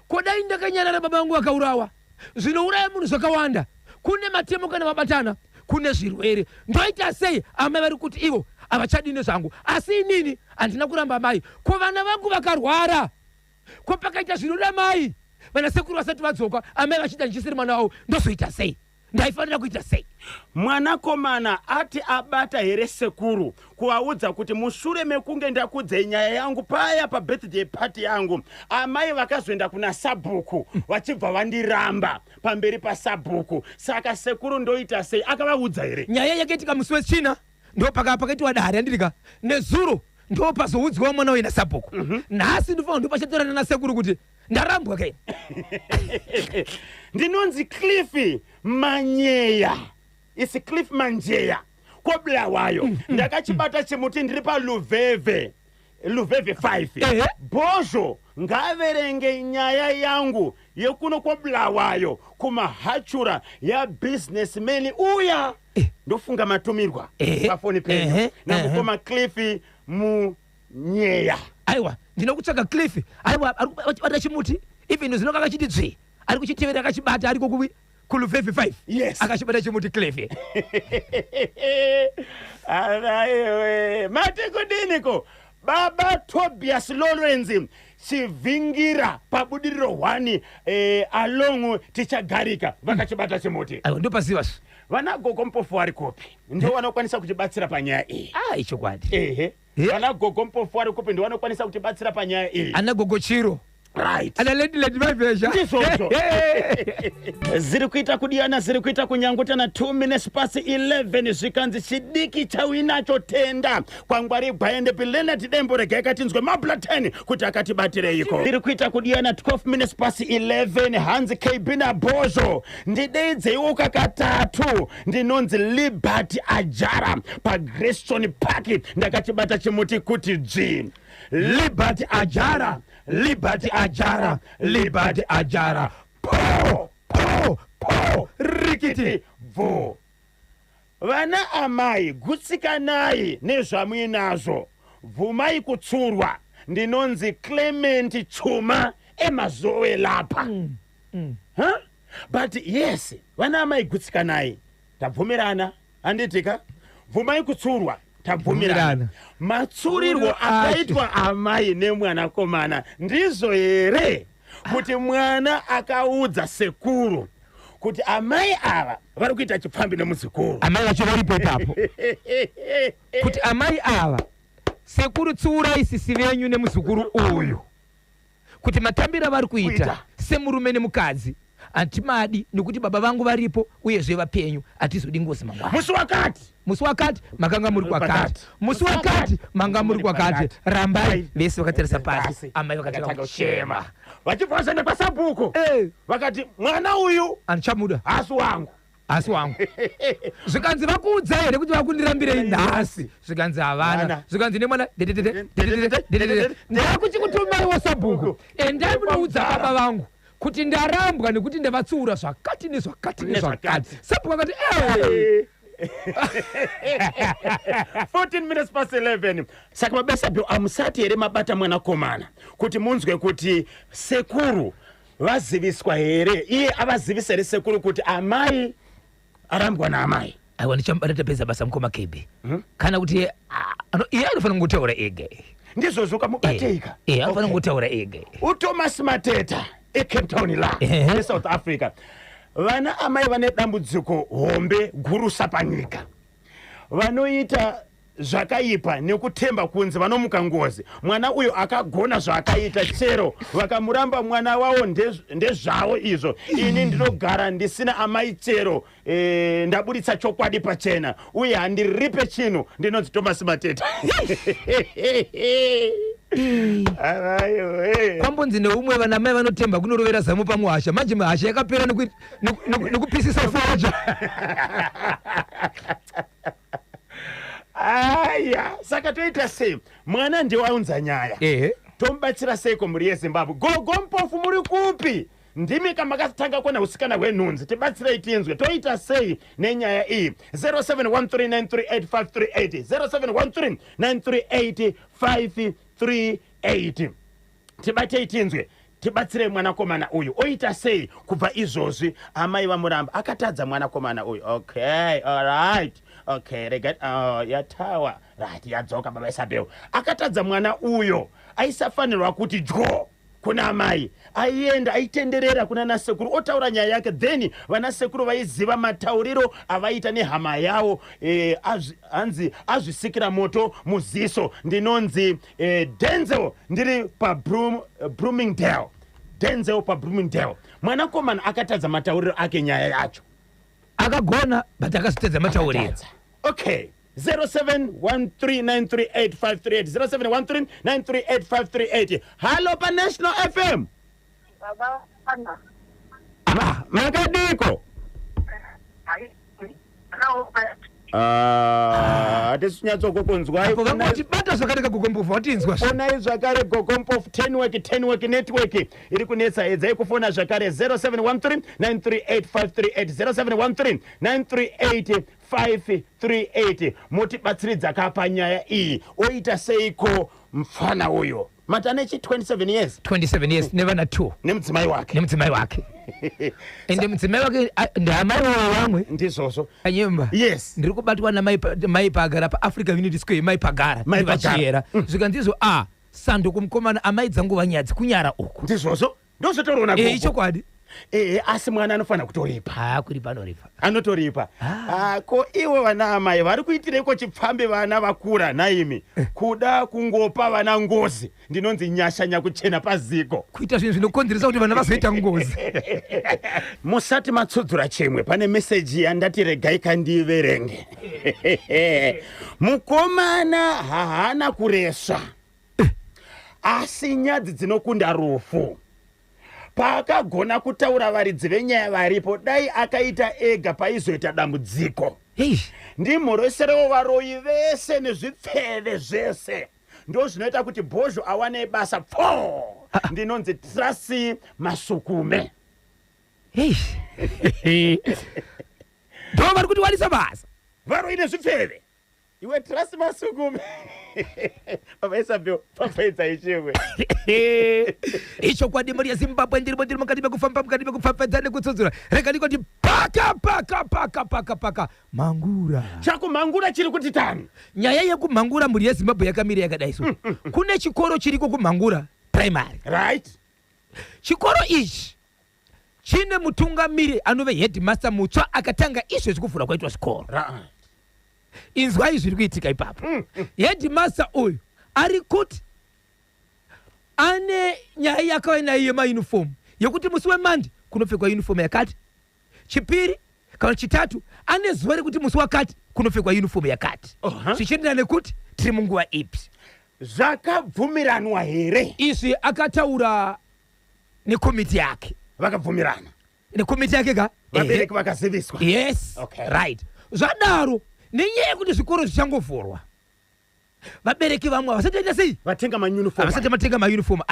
Kodai ndakanyarara baba vangu vakaurawa zvinouraya munhu zvakawanda, kune matemo kana vabatana kune zvirwere. Ndoita sei amai vari kuti ivo havachadini zvangu, asi inini handina kuramba amai. Ko vana vangu vakarwara, ko pakaita zvinoda mai vana sekuru vasati vadzoka amai vachida ndichisiri mwana wavo, ndozoita sei? Ndaifanira kuita sei? Mwanakomana ati abata here sekuru kuvaudza kuti mushure mekunge ndakudze nyaya yangu paya pabirthday party yangu amai vakazoenda kuna sabhuku vachibva vandiramba pamberi pasabhuku. Saka sekuru ndoita sei? Akavaudza here nyaya yakaitika musi wechina ndo pakaitiwa dare yandirika nezuro ndo pazoudzwawo mwana wena sabhuku. Nhasi ndofana ndopachatorana nasekuru kuti ndarambwa kai. Ndinonzi Cliff Manyeya. Isi Cliff Manjeya Kobulawayo. Ndakachibata chimuti ndiri pa Luveve 5. Bozho ngaverenge nyaya yangu yekuno Kobulawayo kumahachura ya businessman uya ndofunga matumirwa pafoni penyu namukoma Cliff Munyeya. Aiwa ndinokutsvaga Cliff. Aiwa arikubata chimuti even zvinonga kachiti dzvi ari kuchitevera akachibata ariko kuluveve 5. Yes. Akachibata chimuti Cliff. Alaiwe mati kudiniko baba Tobias Lawrence chivhingira pabudiriro 1 alongo tichagarika vakachibata chimuti. Aiwa ndopazivasi vana gogo mpofu vari kopi ndo vanokwanisa kuchibatsira panyaya iyi. Ichokwadi vana gogo mpofu vari kopi ndo vanokwanisa kuchibatsira panyaya iyi. Ana gogo chiro right ana lady mavesha ndizvozvo. Ziri kuita kudiyana, ziri kuita kunyangutana 2 minutes past 11 zvikanzi chidiki chawinacho tenda kwangwari gwaende Leonard Dembo regai katinzwe mabla 10 kuti akatibatireyiko. Ziri kuita kudiyana 12 minutes past 11 Hanzi Kbina Bozo ndideidzeiwo kakatatu ndinonzi Liberty Ajara paGrayson Park ndakachibata chimuti kuti dzvi Liberty Ajara, Liberty Ajara, Liberty Ajara. Po, po, po, rikiti, vo. Vana amai, gutsikanai, nezvamuinazvo. Vumai kutsurwa, ndinonzi Clement Chuma, emazowe lapa. Huh? But yes, vana amai gutsikanai. Tabvumirana, anditika? Vumai kutsurwa. Tabvumirana. Matsurirwo akaitwa amai nemwanakomana ndizo here kuti mwana akaudza sekuru kuti amai ava vari kuita chipfambi nemuzukuru. Amai vacho varipo ipapo kuti amai ava sekuru tsiurai sisi venyu nemuzukuru uyu kuti matambira vari kuita semurume nemukadzi antimadi nekuti baba vangu varipo uyezve vapenyu atizodi ngozi mangwana. Musi wakati makanga muri kwakati, musi wakati manga muri kwakati. Rambai vese vakatarisa pasi amai vakatanga kuchema vachibvasa nepasabhuku vakati mwana uyu anichamuda asi wangu zvikanzi vakuudza here kuti vakundirambirei nhasi? Zvikanzi havana. Zvikanzi nemwana ndakuchikutumaiwo sabhuku endai munoudza baba vangu kuti ndarambwa nekuti ndavatsiura zvakati nezvakati nezvakati. Sabhuku akati 14 minutes past 11 saka mabesabyo amusati here mabata mwanakomana kuti munzwe kuti sekuru vaziviswa here, iye avazivisa here sekuru kuti amai arambwa naamai. aiwa ndichambata pesa basa mkoma KB kana kuti iye anofana kutaura ega ndizvo kamubateka anofana kutaura ega uThomas Mateta eCape Town la eSouth Africa vana amai vane dambudziko hombe gurusa panyika vanoita zvakaipa nekutemba kunze vanomuka ngozi mwana uyo akagona zvakaita chero vakamuramba mwana wavo ndezvavo izvo ini ndinogara ndisina amai chero ndaburitsa chokwadi pachena uye handiripe chinhu ndinonzi Thomas Mateta kwambonzi neumwe vana mai vanotemba kunorovera zamu pamuhasha manje mahasha yakapera nekupisisa foja aya saka toita sei mwana ndiwaunza nyaya tomubatsira seiko muri yeZimbabwe gogompofu muri kupi ndimi kamakatanga kona usikana hwenhunzi tibatsirei tinzwe toita sei nenyaya iyi 0713938538 0713938538 tibatei tinzwe tibatsirei mwanakomana uyu oita sei kubva izvozvi amai vamuramba akatadza mwanakomana uyu okay alright okay rega yatawa right yadzoka baba Isabel akatadza mwana uyo aisafanirwa kuti dyo kuna amai aienda aitenderera kuna nasekuru otaura nyaya yake then vanasekuru vaiziva matauriro avaita nehama yavo hanzi azvisikira moto muziso ndinonzi Denzel ndiri paBloomingdale Denzel paBloomingdale mwanakomana akatadza matauriro ake nyaya yacho akagona but akasitedza matauriro okay 0713938538 0713938538 Hello pa National FM Baba Anna makadiko atisinyatso kukunzwai vangoti bata zvakareka gogompofu watinzwa fonai zvakare gogompofu 10 network iri kunetsa edzai kufona zvakare 0713938538 0713938538 motibatsiridza kapa nyaya iyi oita seiko mfana uyo matane 27 years nevana 2 nemudzimai wake ende mudzimai wake ndamai vamwe ndizvozvo anyemba yes ndiri kubatwa namai pagara paAfrica Unity Square mai pagara vachiyera zvikanzizvo sando kumukomana amai dzangu vanyadzi kunyara uku ndizvozvo ndozvotoriona ichokwadi asi mwana anofanira kutoripa kuripa anoripa anotoripa ko iwo vana amai vari kuitireiko chipfambe vana vakura naimi kuda kungopa vana ngozi ndinonzi nyasha nyakuchena paziko kuita zvinhu zvinokonzeresa kuti vana vazoita ngozi musati matsudzura chemwe pane meseji yandati regai kandiverenge mukomana hahana kureswa asi nyadzi dzinokunda rufu paakagona kutaura varidzi venyaya varipo dai akaita ega paizoita dambudziko ndimhorosero varoyi vese nezvipfeve zvese ndo zvinoita kuti Bhozho awane basa ndinonzi Trasi Masukume ndo vari kuti wanisa basa varoyi nezvipfeve iwe Trasi Masukume baba Isabel papaidza ichimwe ichokwadi muri yeZimbabwe ndiri mukati mekufamba mukati mekupfapfadza nekutsudzura rega ndikoti paka mangura chakumhangura chiri kuti tani nyaya yekumhangura muri yeZimbabwe yakamira yakadaiso kune chikoro chiriko kumhangura primary right chikoro ichi chine mutungamiri anove headmaster mutsva akatanga izvezvi kuvhura kwaitwa zvikoro inzwai zviri kuitika ipapo headmaster uyu ari kuti ane nyaya yakavainayo yemayunifomu yekuti musi wemandi kunopfekwa yunifomu yakati chipiri kana chitatu ane zuva rekuti musi wakati kunopfekwa yunifomu yakati zvichienderana nekuti tiri munguva ipi zvakabvumiranwa here izvi akataura nekomiti yake vakabvumirana nekomiti yake ka vabereki vakaziviswa yes right zvadaro nenyaya yekuti zvikoro zvichangovhurwa vabereki vamwe vasatoita sei vatenga mayunifomu vasati matenga mayunifomu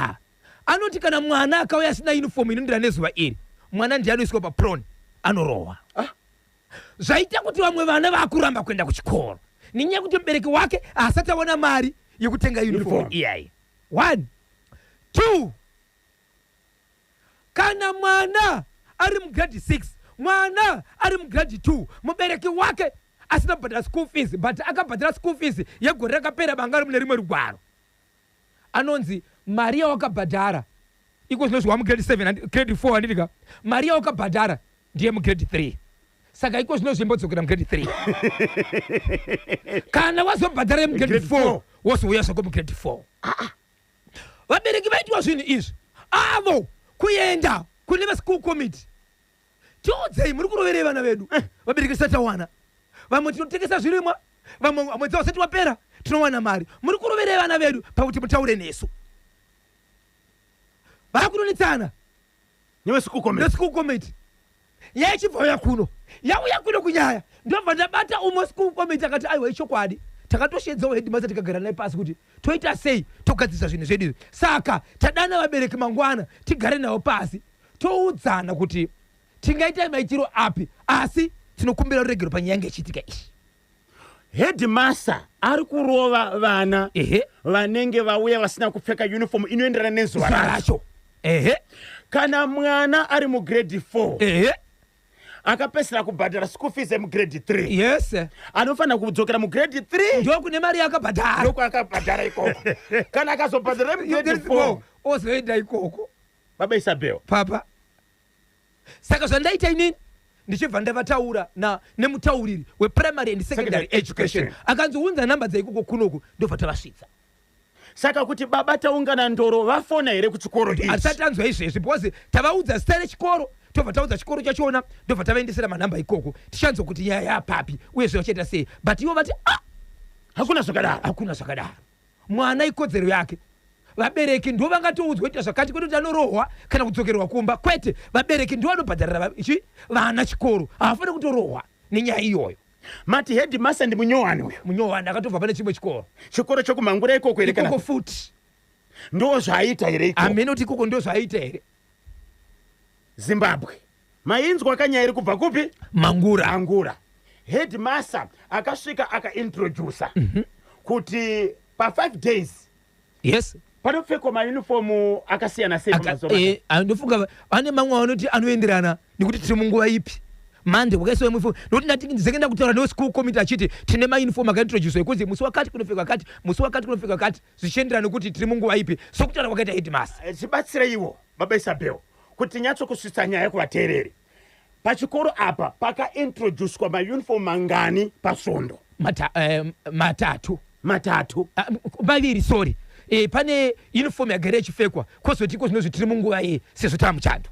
anoti kana mwana akauya asina yunifomu inondira nezuva iri mwana ndiye anoiswa papron anorohwa zvaita kuti vamwe vana vakuramba kuenda kuchikoro nenyaya yekuti mubereki wake asati awana mari yekutenga yunifomu iyayi 1 2 kana mwana ari mugrade 6 mwana ari mugrade 2 mubereki wake asina kubhadhara school fees but akabhadhara school fees yegore rakapera banga mune rimwe rugwaro. Anonzi mari yawakabhadhara iko zvinozviwa mugrade 7 grade 4 handitika mari yawakabhadhara ndiye mugrade 3 saka iko zvinozvimbodzokera mugrade 3 kana wazobhadhara yemugrade 4 wozouya zvako mugrade 4. Vabereki vaitwa zvinhu izvi avo kuenda kune vaschool committee tiudzei muri kuroverei vana vedu. Vabereki tisati tawana vamwe tinotengesa zvirimwa vamwe mwedzi wasati wapera tinowana mari. Muri kuroverei vana vedu pakuti mutaure nesu. Vakunonetsana neveschool committee yaichibva yauya kuno kunyaya ndobva ndabata umwe school committee akati aiwa ichokwadi takatoshedzawo headmaster tikagara naye pasi kuti toita sei togadzisa zvinhu zvedu. Saka tadana vabereki mangwana tigare navo pasi toudzana kuti tingaita maitiro api asi tinokumbira ruregero panyaya yange ichiitika ishi. Headmaster ari kurova vana vanenge vauya vasina kupfeka uniform inoenderana nezuva racho. Kana mwana ari mugrade 4 akapesera kubhadhara school fees yemugrade 3 yes anofanira kudzokera mugrade 3 ndo kune mari yakabhadhara ndoko akabhadhara ikoko. Kana akazobhadhara mugrade 4 ozoenda ikoko baba Isabel papa. Saka zvandaita inini ndichibva ndavataura nemutauriri weprimary and secondary education akanzounza namba dzaikoko kunoku ndobva tavasvitsa. Saka kuti baba taungana ndoro vafona here kuchikoro ichi asati anzwa izvezvi because tavaudza zita rechikoro tobva taudza chikoro chachona ndobva tavaendesera manhamba ikoko tichanzwa kuti nyaya yapapi uye zvachaita sei but ivo vati hakuna zvakadaro. Mwana ikodzero yake. Vabereki ndo vangatoudzwa kuita zvakati kwete kuti anorohwa kana kudzokerwa kumba kwete. Vabereki ndo vanobhadharira vana chikoro havafaniri kutorohwa nenyaya iyoyo. Mati headmaster ndi munyowani uyo. Munyowani akatobva pane chimwe chikoro chokumangura ikoko here kana ikoko futi ndo zvaaita here ikoko. Amene kuti ikoko ndo zvaaita here. Zimbabwe mainzwa kanyaya iri kubva kupi Mangura. Headmaster akasvika akaintroducer kuti pa 5 days yes panopfekwa mauniform akasiyana sei. Ndofunga ane mamwe anoti anoenderana nekuti tiri munguva ipi. Mande kwakaiswa uniform noti ndatisekenda kutaura no school committee achiti tine mauniform akaintroduce ekuti musi wakati kunopfekwa kati musi wakati kunopfekwa kati zvichienderana nekuti tiri munguva ipi sokutaura kwakaita headmaster. Chibatsire iwo baba Isabel kuti nyatso kusvitsa nyaya kuvateereri. Pachikoro apa pakaintroducwa mauniform mangani pasvondo matatu maviri sorry. Pane uniform yagara yachipfekwa kwozotiko zvinozvi tiri munguva sezvo tamuchando.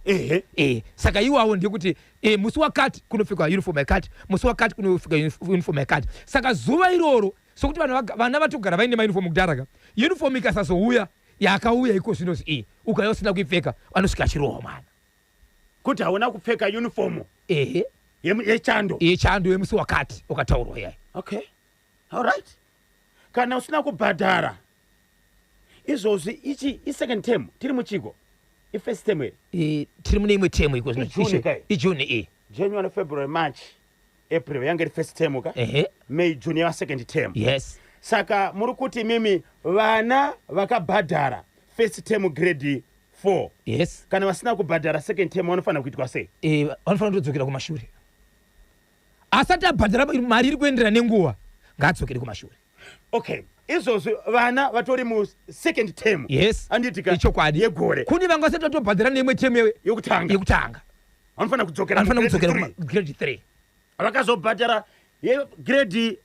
Saka iwawo ndekuti musi wakati kunopfekwa uniform yakati musi wakati kunopfekwa uniform yakati. Saka zuva iroro sokuti vana vatogara vaine mauniform kudhara uniform ikasazouya yakauya iko zvinozvi ukauya usina kuipfeka anosvika achirohwa mwana kuti hauna kupfeka uniform yechando yemusi wakati ukataurwa yai. Okay, all right. Kana usina kubhadhara izvozvi ichi isecond term tiri muchiko ifirst term here tiri mune imwe term iko ijuni January, February, March, April yange iri first term ka May, June yava second term. Yes. Saka muri kuti mimi vana vakabhadhara first term grade 4 yes kana vasina kubhadhara second term vanofanira kuitwa sei? Vanofanira kutodzokera kumashure. Asati abhadhara mari iri kuenderana nenguva ngaadzokere kumashure. Okay, izvozvi vana vatori mu second term yes anditika ichokwadi yegore kuni vanga vasati vatobhadhara neimwe term yekutanga vanofanira kudzokera grade 3 vakazobhadhara yegrade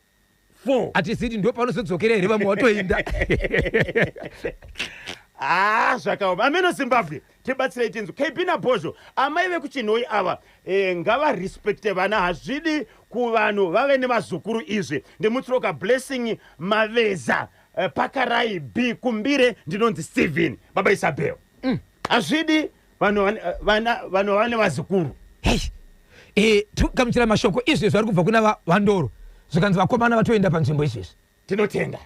4 atizidi ndo panozodzokera here vamwe watoenda. Zvakaoma. Ameno Zimbabwe tibatsirei tinzwi KB naBhozho amai vekuchinhoi ava ngavarespekte vana hazvidi kuvanhu vave nemazukuru izvi. Ndimutsiroka Blessing Maveza Pakarai B Kumbire ndinonzi Steven baba Isabel. Hazvidi vanhu vane mazukuru. Tukamuchira mashoko izvi zvari kubva kuna vandoro zvikanzi vakomana vatoenda panzvimbo izvezvi tinotenda.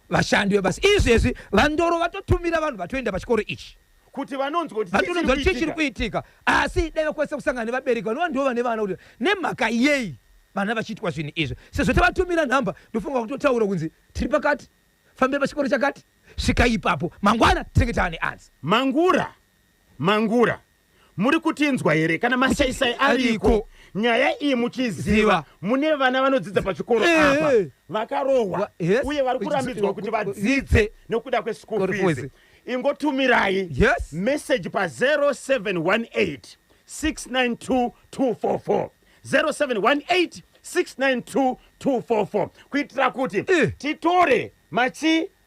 Vashandi vebasi izvezvi vandoro vatotumira vanhu vatoenda pachikoro ichi kuti vanonzwa kuti chichiri kuitika asi dai kwese kusangana nevabereki vanova ndivo vane vana kuti nemhaka yei vana vachiitwa zvinhu izvi sezvo tavatumira nhamba ndofunga kutotaura kunzi tiri pakati fambira pachikoro chakati svika ipapo mangwana tinenge taane anzi. Mangura muri kutinzwa here kana masaisai ariko nyaya iyi muchiziva mune vana vanodzidza pachikoro apa vakarohwa uye vari kurambidzwa kuti vadzidze nekuda kweschool fees. Ingotumirai message pa 0718 692 244 0718 692 244 kuitira kuti titore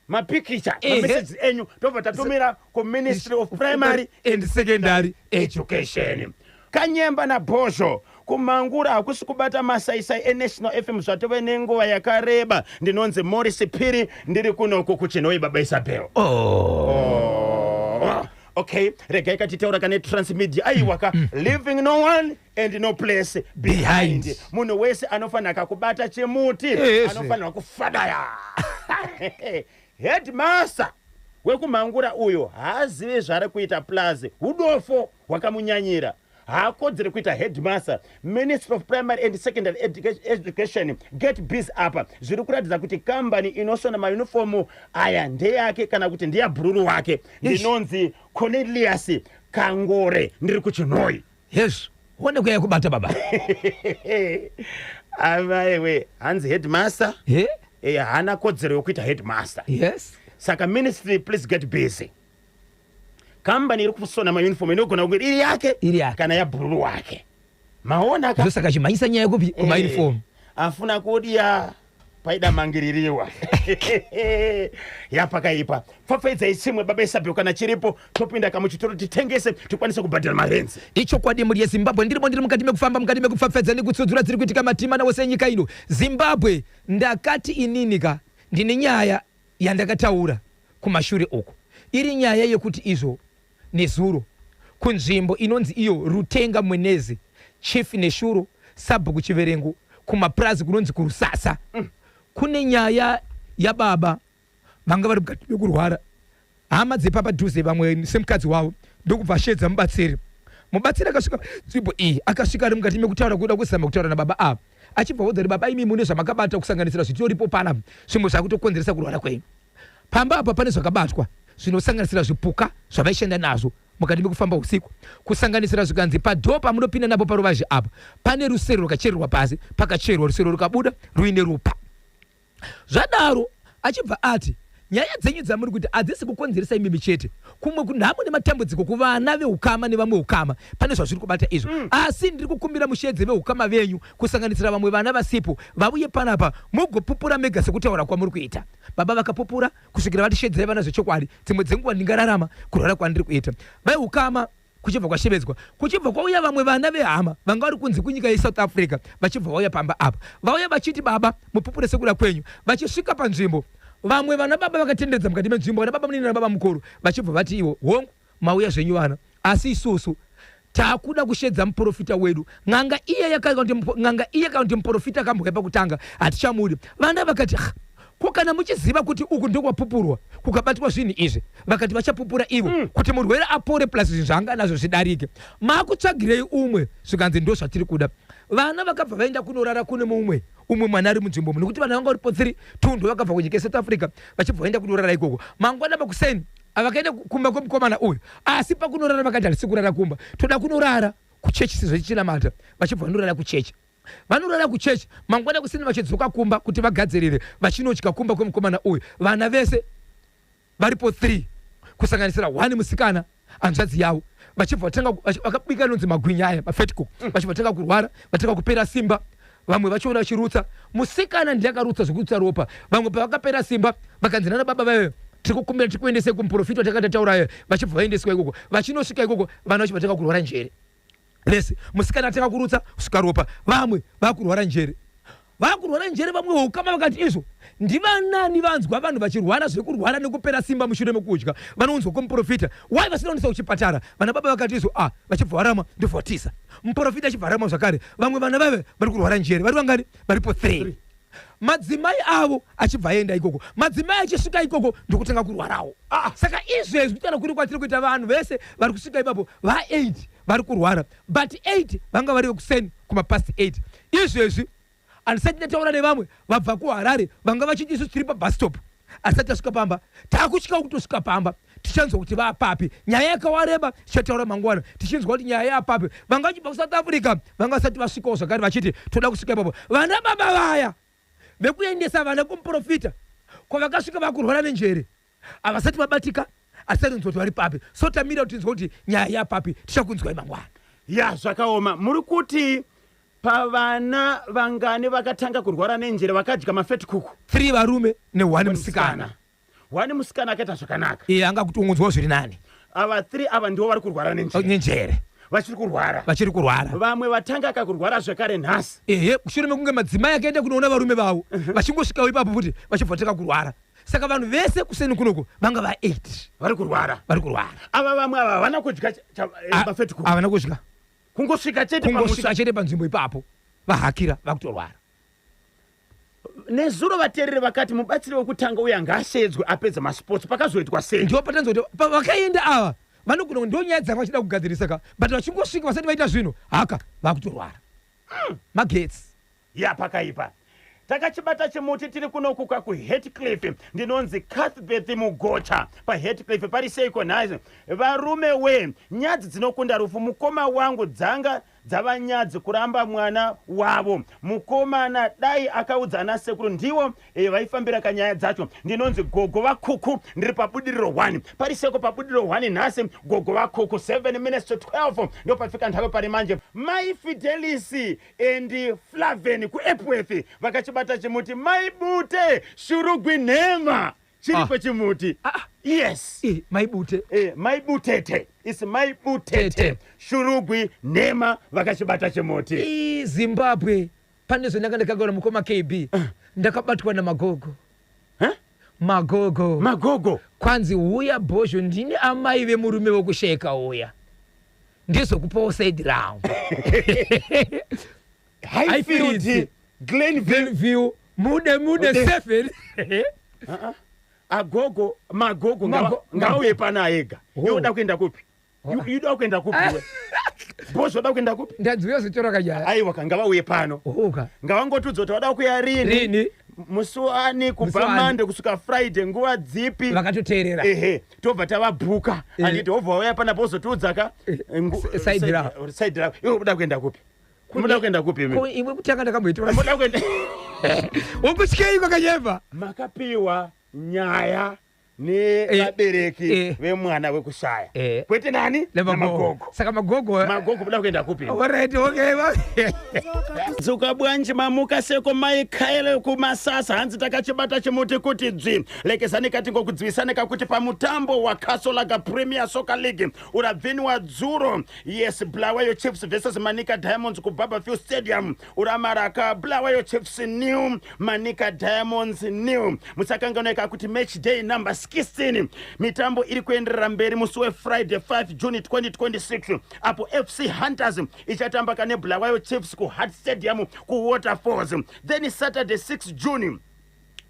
mapikicha messages enyu tobva tatumira ku Ministry of Primary and Secondary Education. Kanyemba na Bhosho kumangura hakusi kubata masaisai eNational FM zvatove nenguva yakareba. Ndinonzi Morris Phiri ndiri kunoku kuChinoi Baba Isabel. Okay, regai katitaura kane Transmedia aiwaka leaving no one and no place behind. Munhu wese anofanira kubata chimuti anofanira kufadaya. Headmaster wekumangura uyo haazivi zvari kuita plus udofo hwakamunyanyira. Haakodzere kuita headmaster. Ministry of Primary and Secondary Education get busy apa. Zviri kuratidza kuti kambani inosona maunifomu aya ndeyake kana kuti ndiya bhururu wake. Ndinonzi Cornelius Kangore ndiri kuChinoi. Yes. Wone kuya kubata baba. Amaiwe hanzi headmaster. Hana kodzero yokuita headmaster. Yes. Saka ministry please get busy. Kambani iri kusona mauniform inogona kuti iri yake kana ya bhururu wake. Maona ka saka chimanyisa nyaya kupi ku mauniform. Afuna kudia paida mangiririwa. Yapakaipa. Fafedza isimwe Baba Isabel kana chiripo topinda kamuchitoro titengese tikwanise kubhadhara marenzi. Icho kwadi muri yeZimbabwe ndiri mukati mekufamba mukati mekufafedza nekutsudzura dziri kuitika matima na wose nyika ino. Zimbabwe ndakati ininika ndine nyaya yandakataura kumashure uko. Iri nyaya yekuti izvo nezuro kunzvimbo inonzi iyo Rutenga Mwenezi Chief Neshuro Sabhuku Chiverengo kumapurazi kunonzi kurusasa. Kune nyaya yababa vanga vari mukati mekurwara. Hama dzepapa dhuze vamwe semukadzi wavo ndokubva shedza mubatsiri akasvika nzvimbo iyi akasvika ari mukati mekutaura kuda kuzama kutaura nababa ava achibva odza kuti baba imi mune zvamakabata kusanganisira zvitoripo pana zvimwe zvakutokonzeresa kurwara kwenyu. Pamba apa pane zvakabatwa zvinosanganisira zvipuka zvavaishanda nazvo mukati mekufamba usiku kusanganisira zvikanzi padhoo pamunopinda napo paruvazhe apa pane rusero rwakachererwa pasi pakacherwa rusero rukabuda ruine ropa. Zvadaro achibva ati nyaya dzenyu dzamuri kuti hadzisi kukonzeresa imi chete kumwe kunhamwe nematambudziko kuvana veukama nevamwe ukama pane zvazviri kubata izvo asi ndiri kukumbira mushedze veukama venyu kusanganisira vamwe vana vasipo vauye panapa mugopupura mega sekutaura kwamuri kuita. Baba vakapupura kusvikira vati shedzai vana zvechokwadi dzimwe dzenguva ndingararama kurwara kwandiri kuita. Veukama kuchibva kwashevedzwa kuchibva kwauya vamwe vana vehama vanga vari kunze kunyika yeSouth Africa vachibva vauya pamba apa vauya vachiti baba mupupure sekuda kwenyu vachisvika panzvimbo vamwe vana baba vakatendedza mukati menzvimbo vana baba munini nababa mukuru vachibva vati ivo hongu mauya zvenyu vana asi isusu takuda kushedza muprofita wedu ng'anga iye kana kuti muprofita akambouya pakutanga hatichamudi. Vana vakati kana muchiziva kuti uku ndokwapupurwa kukabatwa zvinhu izvi vakati vachapupura ivo kuti murwere apore plus zvinhu zvaanga nazvo zvidarike. Makutsvagirei umwe zvikanzi ndo zvatiri kuda. Vana vakabva vaenda kunorara kune umwe mwana ari munzvimbo muno kuti vana vanga vari po 3 tundu vakabva kunyika yeSouth Africa vachibva vaenda kunorara ikoko. Mangwana makuseni avakaenda kumba kwemukomana uyu asi pakunorara vakati harisi kurara kumba toda kunorara kuchechi sizvo chichinamata vachibva vanorara kuchechi. Vanorara kuchechi mangwana kusini vachidzoka kumba kuti vagadzirire vachinotya kumba kwemukomana uyu. Vana vese varipo 3 kusanganisira 1 musikana hanzvadzi yavo vachibva vakabika nonzi magwinya aya mafetco vachibva vatanga kurwara vatanga kupera simba vamwe vachiona vachirutsa. Musikana ndiye akarutsa zvokurutsa ropa vamwe pavakapera simba vakanzirana baba vayo tiri kukumbira tiri kuendese kumuprofita watakatataurayo vachibva vaendeswa ikoko vachinosvika ikoko vana vachibva vatanga kurwara njere. Lesi musikana atanga kurutsa kusvika ropa vamwe vakurwara njere vamwe ukama vakati izvo ndivanani vanzwa vanhu vachirwara zvekurwara nekupera simba mushure mekudya vanonzwa kumuprofita wai vasinoonesa kuchipatara. Vana baba vakati izvo vachibva varama ndivhotisa muprofita achibva varama zvakare vamwe vana vave vari kurwara njere vari vangani varipo 3. Madzimai avo achibva aenda ikoko madzimai achisvika ikoko ndokutanga kurwarawo. Saka izvezvi kana kuri kwatiri kuita vanhu vese vari kusvika ipapo va8 vari kurwara but 8 vanga vari vekuseni kumapast 8. Izvezvi handisati ndataura nevamwe vabva kuHarare vanga vachiti isu tiri pabus stop asati tasvika pamba takutyika kutosvika pamba tichanzwa kuti vapapi nyaya yakawareba chataura mangwana tichinzwa kuti nyaya yapapi vangachipa ku South Africa vangasati vasvikawo zvakare vachiti toda kusvika ipapo vana baba vaya vekuendesa vana kumuprofita kwavakasvika vakurwara nenjere havasati vabatika asati nzwa kuti vari papi so tamira kuti tinzwa kuti nyaya yapapi tichakunzwai mangwana ya zvakaoma muri kuti pavana vangani vakatanga kurwara nenjere vakadya mafetikuku 3 varume ne1 musikana 1 musikana akaita zvakanaka anga kutongonzwawo zviri nani ava 3 ava ndivo vari kurwara nenjere vachiri kurwara vamwe vatanga akakurwara zvakare nhasi mushure mekunge madzimai akaenda kunoona varume vavo vachingosvikawo ipapo kuti vachibva tanga kurwara saka vanhu vese kuseni kunoko vanga va8 vari kurwara ava vamwe ava havana kudya mafetikuku havana kudya kungosvika chete panzvimbo ipapo vahakira vakutorwara nezuro vateereri vakati mubatsiri wekutanga uya ngaashedzwe apedza masports pakazoitwa sei ndo patanzwa kuti vakaenda ava vanogona ndo nyaya dzanga vachida kugadzirisa ka but vachingosvika vasati vaita zvino haka vakutorwara magetsi ya pakaipa takachibata chimuti tiri kunoku kwakuHeathcliff ndinonzi Cuthbert Mugocha paHeathcliff pari seiko nhasi varume we nyadzi dzinokunda rufu mukoma wangu dzanga dzava nyadzi kuramba mwana wavo mukomana dai akaudza ana sekuru ndivo vaifambira kanyaya dzacho ndinonzi gogo vakuku ndiri pabudiriro 1 pari seko pabudiriro 1 nhasi gogo vakuku 7 minutes to 12 ndo pafika nthawe pari manje mai Fidelis and Flaven kuEpworth vakachibata chimuti mai Bute Shurugwi Nhema chiripo chimuti yes mai Butete is mai Butete Shurugwi Nhema vakachibata chimuti Zimbabwe pane zvendanga ndakagara mukoma KB ndakabatwa namagogo magogo kwanzi uya bhozho ndini amai vemurume vokusheka uya ndizokupawo side round Highfield Glenview mude 7 agogo magogo ngauye pana ega yoda kuenda kupi yuda kuenda kupi bhozho da kuenda kupi ndadziwa zotora kajaya aiwa kangava uye pano ngavangotudzo kuti wada kuya rini musuwani kubva Monday kusvika Friday nguva dzipi vakatoteerera tobva tavabhuka anditi obva wauya pana bhozotiudza ka side round iwe uda kuenda kupi muda kuenda kupi imwe kutanga ndakamboitora muda kuenda wokutyei kwakanyeva makapiwa nyaya nevabereki vemwana wekushaya kwete nani namagogo saka magogo buda kuenda kupi alright okay dzuka bwanji mamuka seko mai Kyle kumasasa hanzi takachibata chimuti kuti dzvi lekezani kati ngokudziwisana kakuti pamutambo wa Castle Premier Soccer League urabviniwa dzuro yes Bulawayo Chiefs versus Manica Diamonds kuBarberfield Stadium uramaraka Bulawayo Chiefs new Manica Diamonds new musakanganoeka kuti match day number 16 mitambo iri kuenderera mberi musi weFriday 5 June 2026 apo FC Hunters ichatamba kane Bulawayo Chiefs ku Hart Stadium ku Waterfalls then Saturday 6 June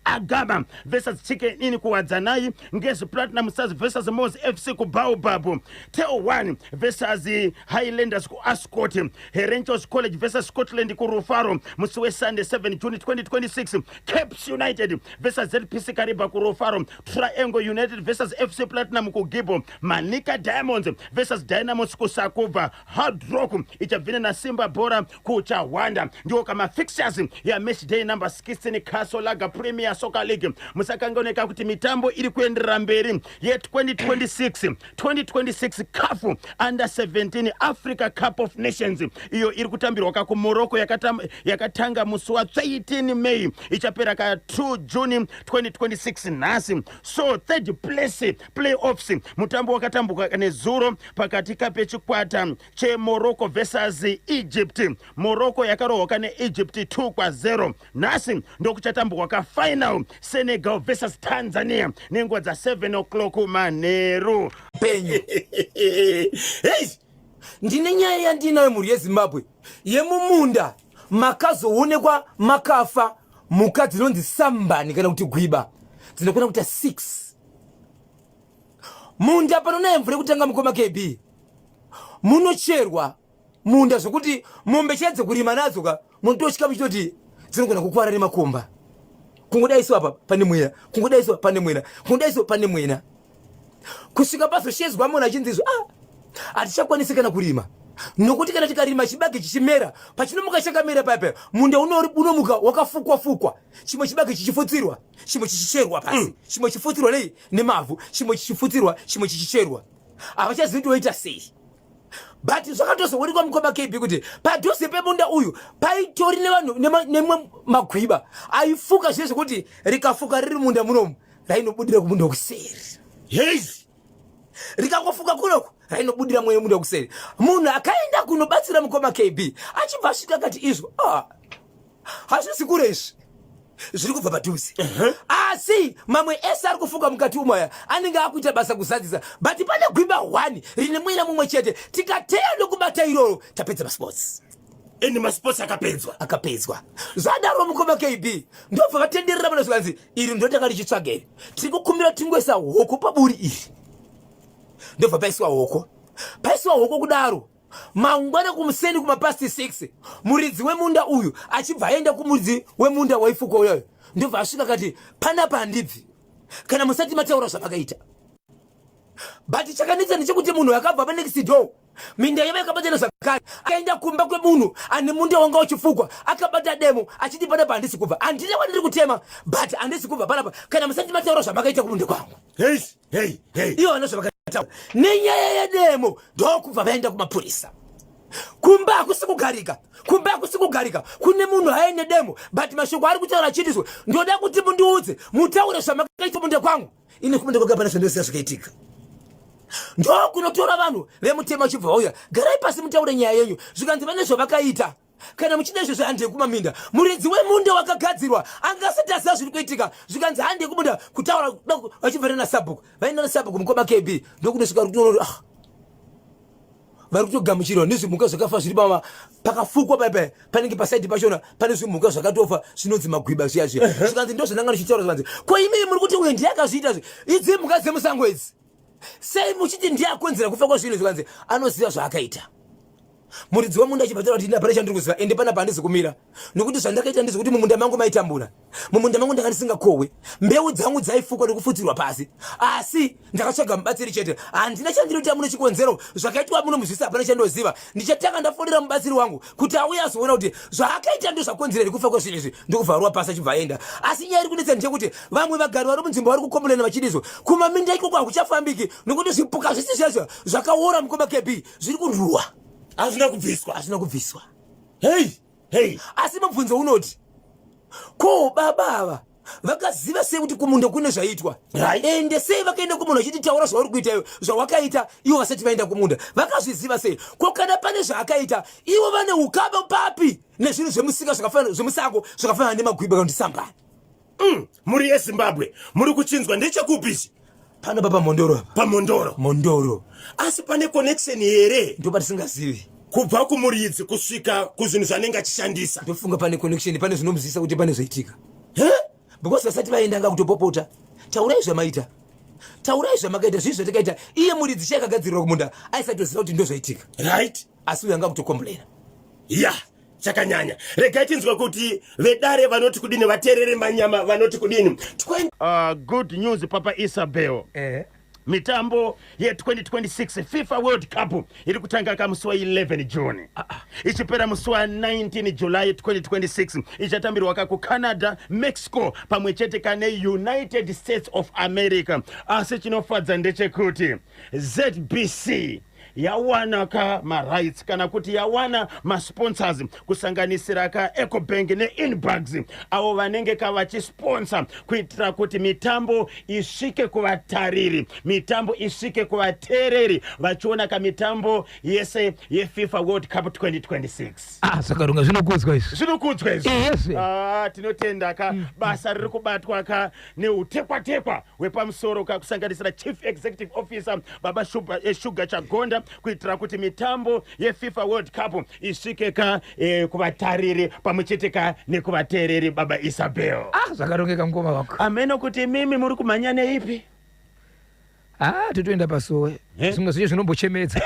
Agama versus Chicken Inn kuwadzanai Ngezi Platinum Stars versus Mos FC ku Baobab Teo 1 versus Highlanders ku Ascot Herenchos College versus Scotland ku Rufaro musi we Sunday 7 June 2026 Caps United versus ZPC Kariba ku Rufaro Triangle United versus FC Platinum ku Gibo Manica Diamonds versus Dynamos ku Sakova Hard Rock ichabvina na Simba Bora ku Chawanda ndio kama fixtures ya match day number 16 Castle Premier Soccer League musakangoneka kuti mitambo iri kuenderera mberi ye 2026 CAF Under 17 Africa Cup of Nations iyo iri kutambirwa ku Morocco yakatanga musi wa 18 May ichapera ka 2 June 2026 nhasi so third place playoffs mutambo wakatambuka nezuro pakati pechikwata che Morocco versus Egypt Morocco yakarohwa ne Egypt 2-0 nhasi ndokuchatambukwa ka final Senegal versus Tanzania nenguva dza 7 o'clock manheru penyu ndine nyaya yandinayo mhuri yeZimbabwe yemumunda makazoonekwa makafa mhuka dzinonzi sambani kana kuti gwiba dzinokona kuita 6 munda panonaye mvura yekutanga mukoma KB munocherwa munda zvokuti mombe chadze kurima nadzo ka munotosvika muchitoti dzinogona kukwara nemakomba kungodaiswa apa pane mwera kungodaiswa pane mwera kungodaiswa pane mwera kusvika pazoshedzwa munhu achinzizvo hatichakwanisi kana kurima nokuti kana tikarima chibage chichimera pachinomuka chakamera paipa munda unomuka wakafukwa chimwe chibage chichifutsirwa chimwe chichicherwa pasi chimwe chifutsirwa nei nemavhu chimwe chichifutsirwa chimwe chichicherwa havachazivi kuti woita sei but zvakatozoonekwa mukoma KB kuti padhuze pemunda uyu paitori nevanhu nemwe magwiba aifuka zvezvekuti rikafuka riri munda munomu rainobudira kumunda kuseri yes rikangofuka kunoko rainobudira mweya munda kuseri munhu akaenda kunobatsira mukoma KB achibva asvika kati izvo hazvisi kure izvi zviri kubva padhuze asi mamwe ese ari kufuka mukati umaya anenge akuita basa kuzadzisa but pane gwimba 1 rine mwina mumwe chete tikateya nokubata iroro tapedza masports ende masports akapedzwa zvadaro mukoma KB ndobva vatenderera mana zvikanzi iri ndotanga richitsvageri tiri kukumbira tingoisa hoko paburi iri ndobva paiswa hoko kudaro mangwana kumuseni kumapasti 6 muridzi wemunda uyu achibva aenda kumuridzi wemunda waifuka uyoyo ndobva asvika kati panapa handibvi kana musati mataura zvavakaita but chakanetsa ndechekuti munhu akabva panext door minda yava yakabatana zvakare akaenda kumba kwemunhu ane munda wanga uchifukwa akabata demo achiti panapa handisi kubva handine kwandiri kutema but handisi kubva panapa kana musati mataura zvavakaita kumunda kwangu ivo vana zvavakaita nenyaya yedemo ndokubva vaenda kumapurisa kumba hakusi kugarika kune munhu aine demo but mashoko ari kutaura achitizwe ndoda kuti mundiudze mutaure zvamakaita munda kwangu ine kumunda kwanga pana zvandoziva zvakaitika ndokunotora vanhu vemutema chibva vauya garai pasi mutaure nyaya yenyu zvikanzi vane zvavakaita kana muchida izvozvo handei kumaminda muridzi wemunda wakagadzirwa angasati aziva zviri kuitika zvikanzi handei kumunda kutaura vachibva nasabhuku vaenda nasabhuku mukoma KB ndokunosvika rutono vari kutogamuchirwa nezvimhuka zvakafa zviri pakafukwa paipa panenge pasaidi pachona pane zvimhuka zvakatofa zvinonzi magwiba zviya zvikanzi ndo zvananga ndichitaura zvikanzi ko imei muri kuti uye ndiye akazviita idzi mhuka dzemusango idzi sei muchiti ndiye akonzera kufa kwazvinhu zvikanzi anoziva zvaakaita muridzi wemunda achibvatira kuti ndapane chandiri kuziva ende panapa handisi kumira nokuti zvandakaita ndezvekuti mumunda mangu maitambura mumunda mangu ndanga ndisingakohwe mbeu dzangu dzaifukwa nekufutsirwa pasi asi ndakatsvaga mubatsiri chete handina chandinoita muno chikonzero zvakaitwa muno muzvisi hapana chandoziva ndichatanga ndafonera mubatsiri wangu kuti auye azoona kuti zvaakaita ndo zvakonzereri kufa kwezvinhu izvi ndokuvharwa pasi achibva aenda asi nyaya iri kunetsa ndechekuti vamwe vagari vari munzvimbo vari kukombolena vachidizvo kumaminda ikoko hakuchafambiki nokuti zvipuka zvisi zvazvo zvakaora mukoma KB zviri kunruwa hazvina kubviswa hey asi mabvunzo unoti ko baba ava vakaziva sei kuti kumunda kune zvaitwa ende sei vakaenda kumunhu achiti taura zvauri kuita iwe zvawakaita ivo vasati vaenda kumunda vakazviziva sei ko kana pane zvaakaita ivo vane ukama papi nezvinhu zvemusika zvemusango zvakafanana nemagwiba kana kuti sambani muri yezimbabwe muri kuchinzwa ndechekupishi pano pamondoro asi pane connection here ndo patisingazivi kubva kumuridzi kusvika kuzvinhu zvanenge achishandisa ndofunga pane connection pane zvinomuzivisa kuti pane zvoitika because vasati vaenda anga kutopopota taurai zvamaita zvizvi zvatakaita iye muridzi chakagadzirirwa kumunda aisatoziva kuti ndo zvaitika right asi uyo anga kutokombolena chakanyanya regai tinzwa kuti vedare vanoti kudini vateerere manyama vanoti kudini good news papa Isabel mitambo ye2026 FIFA World Cup iri kutanga kamusi wa 11 June ichipera musi wa 19 July 2026 ichatambirwa ku Canada, Mexico pamwe chete kane United States of America. Asi chinofadza ndechekuti ZBC yawana ka rights kana kuti yawana sponsors kusanganisira ka Ecobank ne Inbugs avo vanenge ka vachisponsor kuitira kuti mitambo isvike kuvatariri, mitambo isvike kuvateereri vachiona ka mitambo yese yeFIFA World Cup 2026. Sakarunga zvinokudzwa izvi. Yes. Tinotenda ka basa riri kubatwa ka neutekwa wepamusoro ka kusanganisira Chief Executive Officer Baba Sugar Chagonda kuitira kuti mitambo yeFIFA World Cup isvike ka kuvatariri pamwechete ka nekuvateereri Baba Isabel. Zvakarongeka mukoma wako. Ameno kuti mimi muri kumhanya neipi? totoenda pasowe zvimwe zvicho zvinombochemedza.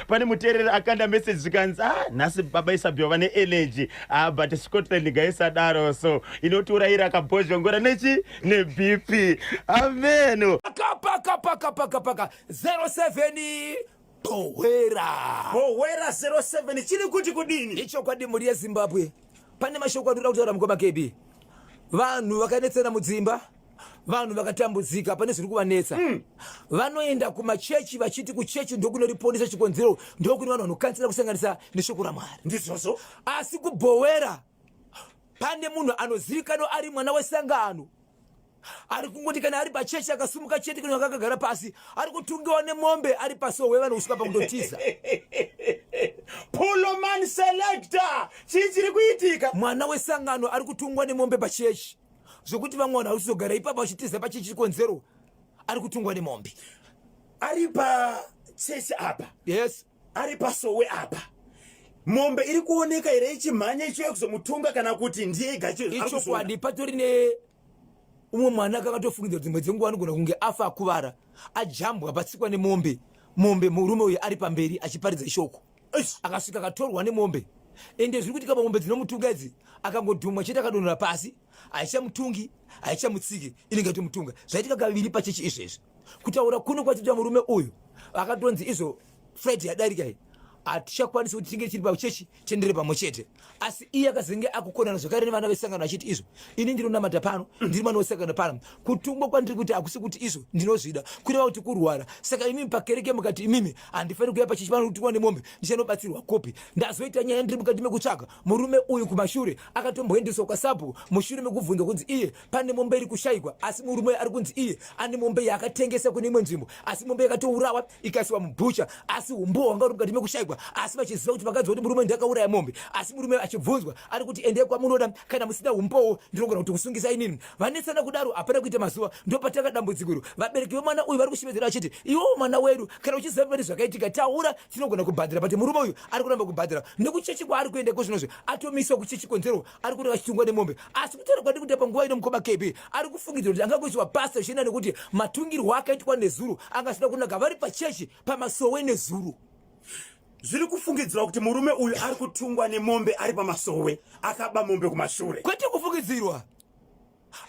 Pane muteereri akanda message zikanzi nhasi baba Isabel vane energy but Scotland ngaisadaro so inotiurayira kabhozhongora neBP. Amen. Paka 07 Bowera 07 chiri kuti kudini? icho kwadi muri yeZimbabwe pane mashoko anoda kutaura mukoma KB. Vanhu vakanetsera mudzimba, vanhu vakatambudzika pane zviri kuvanetsa. Vanoenda kumachechi vachiti kuchechi ndokunoriponesa chikonzero, ndokune vanhu vanokansira kusanganisa neshoko raMwari. Ndizvozvo. Asi kubhowera pane munhu anozivikanwa ari mwana wesangano, ari kungoti kana ari pachechi akasumuka chete kana akagara pasi ari kutungiwa nemombe ari pasowe vanhu kusvika pakundotiza. Pullman selector chichiri kuitika. Mwana wesangano ari kutungwa nemombe pachechi zvokuti vamwe vanhu vari kuzogara ipapo vachitiza pachechi chikonzero ari kutungwa nemombe. Ari pachechi apa. Yes. Ari pasowe apa. Mombe iri kuoneka here ichimhanya ichiuya kuzomutunga kana kuti ndiye icho kwadi patori ne umwe mwana akatofungidzwa kuti mwedzi nguva anogona kunge afa akuvara ajambwa patsikwa nemombe. Mombe murume uyu ari pamberi achiparidza ishoko akasvika akatorwa nemombe. Ende zviri kuitika pamombe dzinomutunga idzi akangodhumwa chete akadonhera pasi haichamutungi haichamutsiki inenge itomutunga. Zvaitika kaviri pachechi izvezvi kutaura kuno kwatita murume uyu akatonzi izvo Fred yadarika iyi hatichakwanisi kuti tinge chiri pachechi chendere pamwe chete. Asi iye akazenge akukonana zvakare nevana vesangano achiti izvo ini ndinonamata pano ndiri mwana wesangano pano kutungwa kwandiri kuti hakusi kuti izvo ndinozvida kureva kuti kurwara. Saka imimi pakereke mukati imimi handifaniri kuuya pachechi pano kutungwa nemombe ndichanobatsirwa kopi. Ndazoita nyaya ndiri mukati mekutsvaka murume uyu kumashure akatomboendeswa kwaSABHU mushure mekubvunzwa kunzi iye pane mombe iri kushayikwa. Asi murume ari kunzi iye ane mombe yaakatengesa kune imwe nzvimbo asi mombe yakatourawa ikasiwa mubhucha. Asi umbo hwanga uri mukati mekushayikwa asi vachiziva kuti vakadzi kuti murume ndakauraya mombe. Asi murume achibvunzwa ari kuti endei kwamunoda kana musina umbowo ndinogona kuti kusungisai nini. Vanetsana kudaro hapana kuita mazuva ndopataka dambudziko. Vabereki vemwana uyu vari kushemedzera vachiti iwo mwana wedu kana uchiziva pane zvakaitika taura tinogona kubhadhira. But murume uyu ari kuramba kubhadhira nekuchechi kwaari kuenda kozvinozvo atomiswa kuchechi konzero ari kuti achitungwa nemombe. Asi kutaura kwadi kuti panguva ino mukoma KB ari kufungidzwa kuti angakuiswa pasta zvichienda nekuti matungirwo akaitwa nezuro angasvida kunaka vari pachechi pamasowe nezuro. Zviri kufungidzirwa kuti murume uyu ari kutungwa nemombe ari pamasowe akaba mombe kumashure. Kwete kufungidzirwa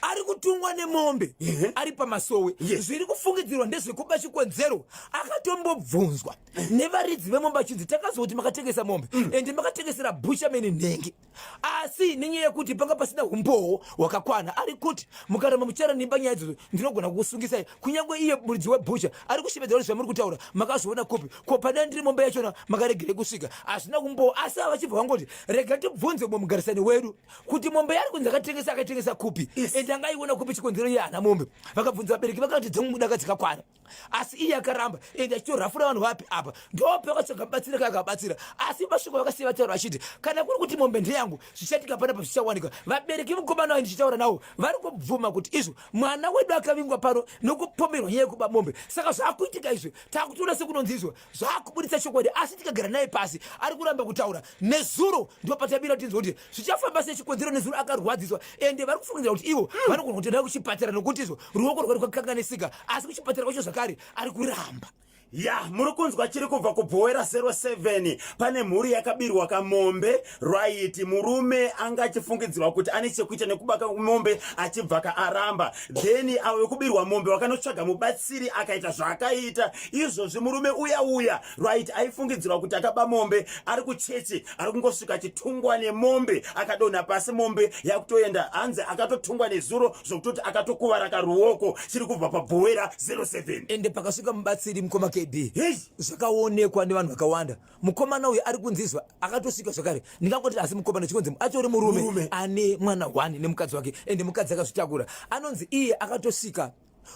ari kutungwa nemombe ari pamasowe. Zviri kufungidzirwa ndezvekuba chikonzero akatombobvunzwa nevaridzi vemombe achinzi takazoti makatengesa mombe ende makatengesera Busherman nhengi. Asi nenyaya yekuti panga pasina umbowo hwakakwana ari kuti mukaramba muchara nimba nyaya idzodzo ndinogona kukusungisai. Kunyange iye muridzi webhusha ari kushemedza kuti zvamuri kutaura makazoona kopi ko pada ndiri mombe yachona makaregere kusvika hazvina umbowo. Asi ava chibva vangoti rega tibvunze mwe mugarisani wedu kuti mombe yari kunzi akatengesa kupi ende angaiona kupi chikonzero iye hana mombe. Vakabvunza vabereki vakati dzomudaka dzikakwana. Asi iye akaramba ende achitorafura vanhu vapi apa ndope akatsvaga batsira kakabatsira. Asi mashoko vakasiya vataura vachiti kana kuri kuti mombe ndeyangu zvichatika panapa zvichawanika. Vabereki mukomana wayo ndichitaura navo vari kubvuma kuti izvo mwana wedu akavingwa pano nokupomerwa nyaya yekuba mombe. Saka zvakuitika izvo takutoona sekunonzi izvo zvakubuditsa chokwadi. Asi tikagara naye pasi ari kuramba kutaura nezuro ndopatabira tinzwa kuti zvichafamba sechikonzero nezuro akarwadziswa. Ende vari kufungidzira kuti ivo vanogona kutoenda kuchipatara nokuti izvo ruoko rwari kwakanganisika. Asi kuchipatara kwacho zvakare ari kuramba. Ya muri kunzwa chiri kubva kubhowera 07 pane mhuri yakabirwa kamombe right. Murume anga achifungidzirwa kuti ane chekuita nekubaka mombe achibva kaaramba then awe kubirwa mombe wakanotsvaga mubatsiri akaita zvaakaita izvozvi. Murume uya right aifungidzirwa kuti akaba mombe ari kuchechi ari kungosvika achitungwa nemombe akadonha pasi mombe yakutoenda hanze akatotungwa nezuro zvokutoti akatokuvara karuoko. Chiri kubva pabhowera 07 ende pakasvika mubatsiri mukoma KB zvakaonekwa nevanhu vakawanda. Mukomana uyu ari kunzizwa akatosvika zvakare ndingangoti asi mukomana chikonzi atori murume ane mwana 1 nemukadzi wake ende mukadzi akazvitakura. Anonzi iye akatosvika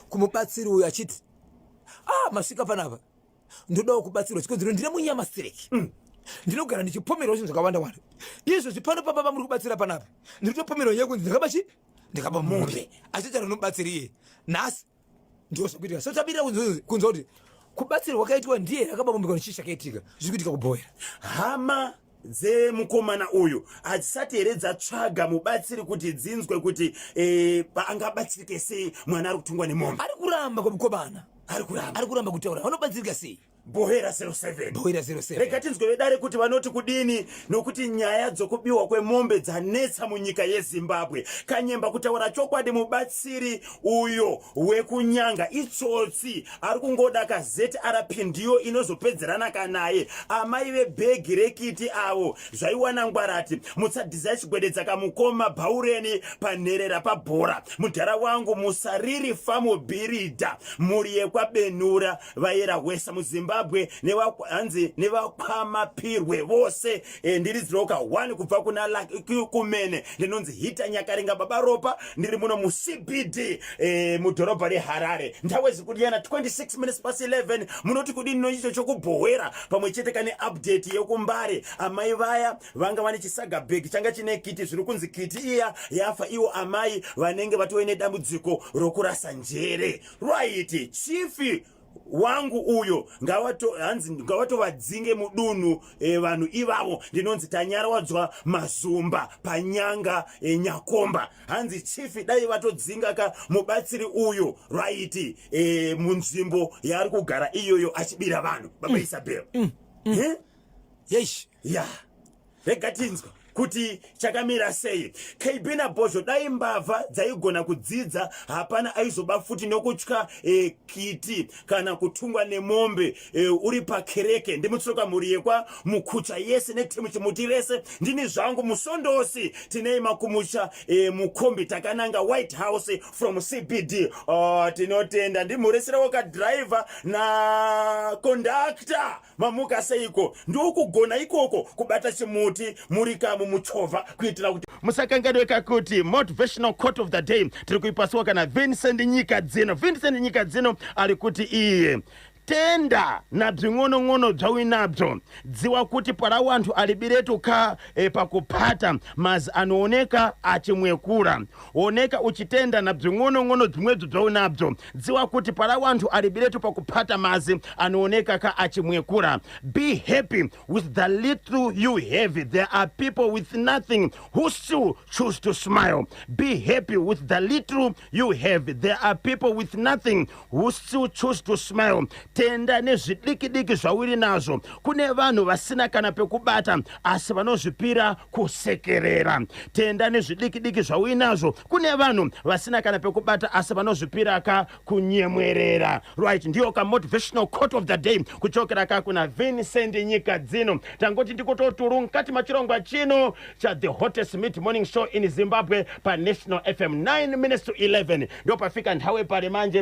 kumubatsiri uyu achiti masvika panapa ndodawo kubatsirwa chikonzero ndine munyama streki ndinogara ndichipomerwa zvinhu zvakawanda wanda. Izvo zvipano papa muri kubatsira panapa ndiri kutopomerwa nyaya kunzi ndikaba mombe achitaura nomubatsiri iye nhasi ndio zvakuitika. So tabira kunzwa kuti kubatsirwa kwakaitwa ndiye akaba mombe kana chichi chakaitika zviri kuitika kubhowera. Hama dzemukomana uyu adzisati here dzatsvaga mubatsiri kuti dzinzwe kuti angabatsirike sei mwana ari kutungwa nemombe. Ari kuramba kwamukomana. Ari kuramba kutaura. Vanobatsirika sei? Bohera 07. Bohera 07. Rega tinzwe vedare kuti vanoti kudini nokuti nyaya dzokubiwa kwemombe dzanetsa munyika yeZimbabwe. Kanyemba kutaura chokwadi mubatsiri uyo wekunyanga itsotsi ari kungoda kaZRP ndiyo inozopedzerana kanaye. Amai vebhegi rekiti avo zvaiwana ngwarati mutsadhiza chigwededza kamukoma Bhaureni panherera pabhora. Mudhara wangu Musariri Famo Birida muri yekwabenura vaera hwesa muZimbabwe hanzi nevakwamapirwe vose ndiri ziroka 1 kubva kuna kumene ndinonzi Hita Nyakarenga Baba Ropa ndiri muno muCBD mudhorobha reHarare. Nthawi zikudiyana 26 minutes past 11 munoti kudini nochicho chokubhohera pamwe chete kane update yekumbare. Amai vaya vanga vane chisaga bag changa chine kiti zviri kunzi kiti iya yafa iwo amai vanenge vatoine dambudziko rokurasa njere. Right, chifi wangu uyo ngavato vadzinge mudunhu vanhu ivavo ndinonzi tanyaradzwa mazumba panyanga Nyakomba. Hanzi chifi dai vatodzinga ka mubatsiri uyo right munzvimbo yaari kugara iyoyo achibira vanhu. Baba Isabel. Yesh. Ya. Rega tinzwa kuti chakamira sei. KB naBhozho dai mbavha dzaigona kudzidza hapana aizoba futi nokutya kiti kana kutungwa nemombe uri pakereke. Ndimutsoka muri yekwa mukucha yese netimu chimuti rese ndini zvangu musondosi tinei makumusha mukombi takananga White House from CBD. Tinotenda ndimuresera waka driver na conductor mamuka seiko ndokugona ikoko kubata chimuti muri kama muchovha kuitira kuti musakanganweka kuti motivational quote of the day tiri kuipasiwa kana Vincent Nyikadzino. Vincent Nyikadzino ari kuti iye tenda nabzing'ono bzawinabzo dziwa kuti para wantu alibiretu ka pakupata mazi anooneka achimwekura. Oneka uchitenda nabzing'ono dzimwedzo bzawinabzo dziwa kuti para wantu alibiretu pakupata mazi anooneka ka achimwekura. Be happy with the little you have. There are people with nothing who still choose to smile. Be happy with the little you have. There are people with nothing who still choose to smile. Tenda nezvidiki zvawiri nazvo. Kune vanhu vasina kana pekubata asi vanozvipira kusekerera. Tenda nezvidiki zvawiri nazvo. Kune vanhu vasina kana pekubata asi vanozvipira ka kunyemwerera. Right, ndiyo ka motivational quote of the day kuchokera ka kuna Vincent Nyikadzino. Tangoti ndikototuru mukati machirongwa chino cha the hottest mid morning show in Zimbabwe pa National FM 9 minutes to 11. Ndo pafika nthawi pale manje.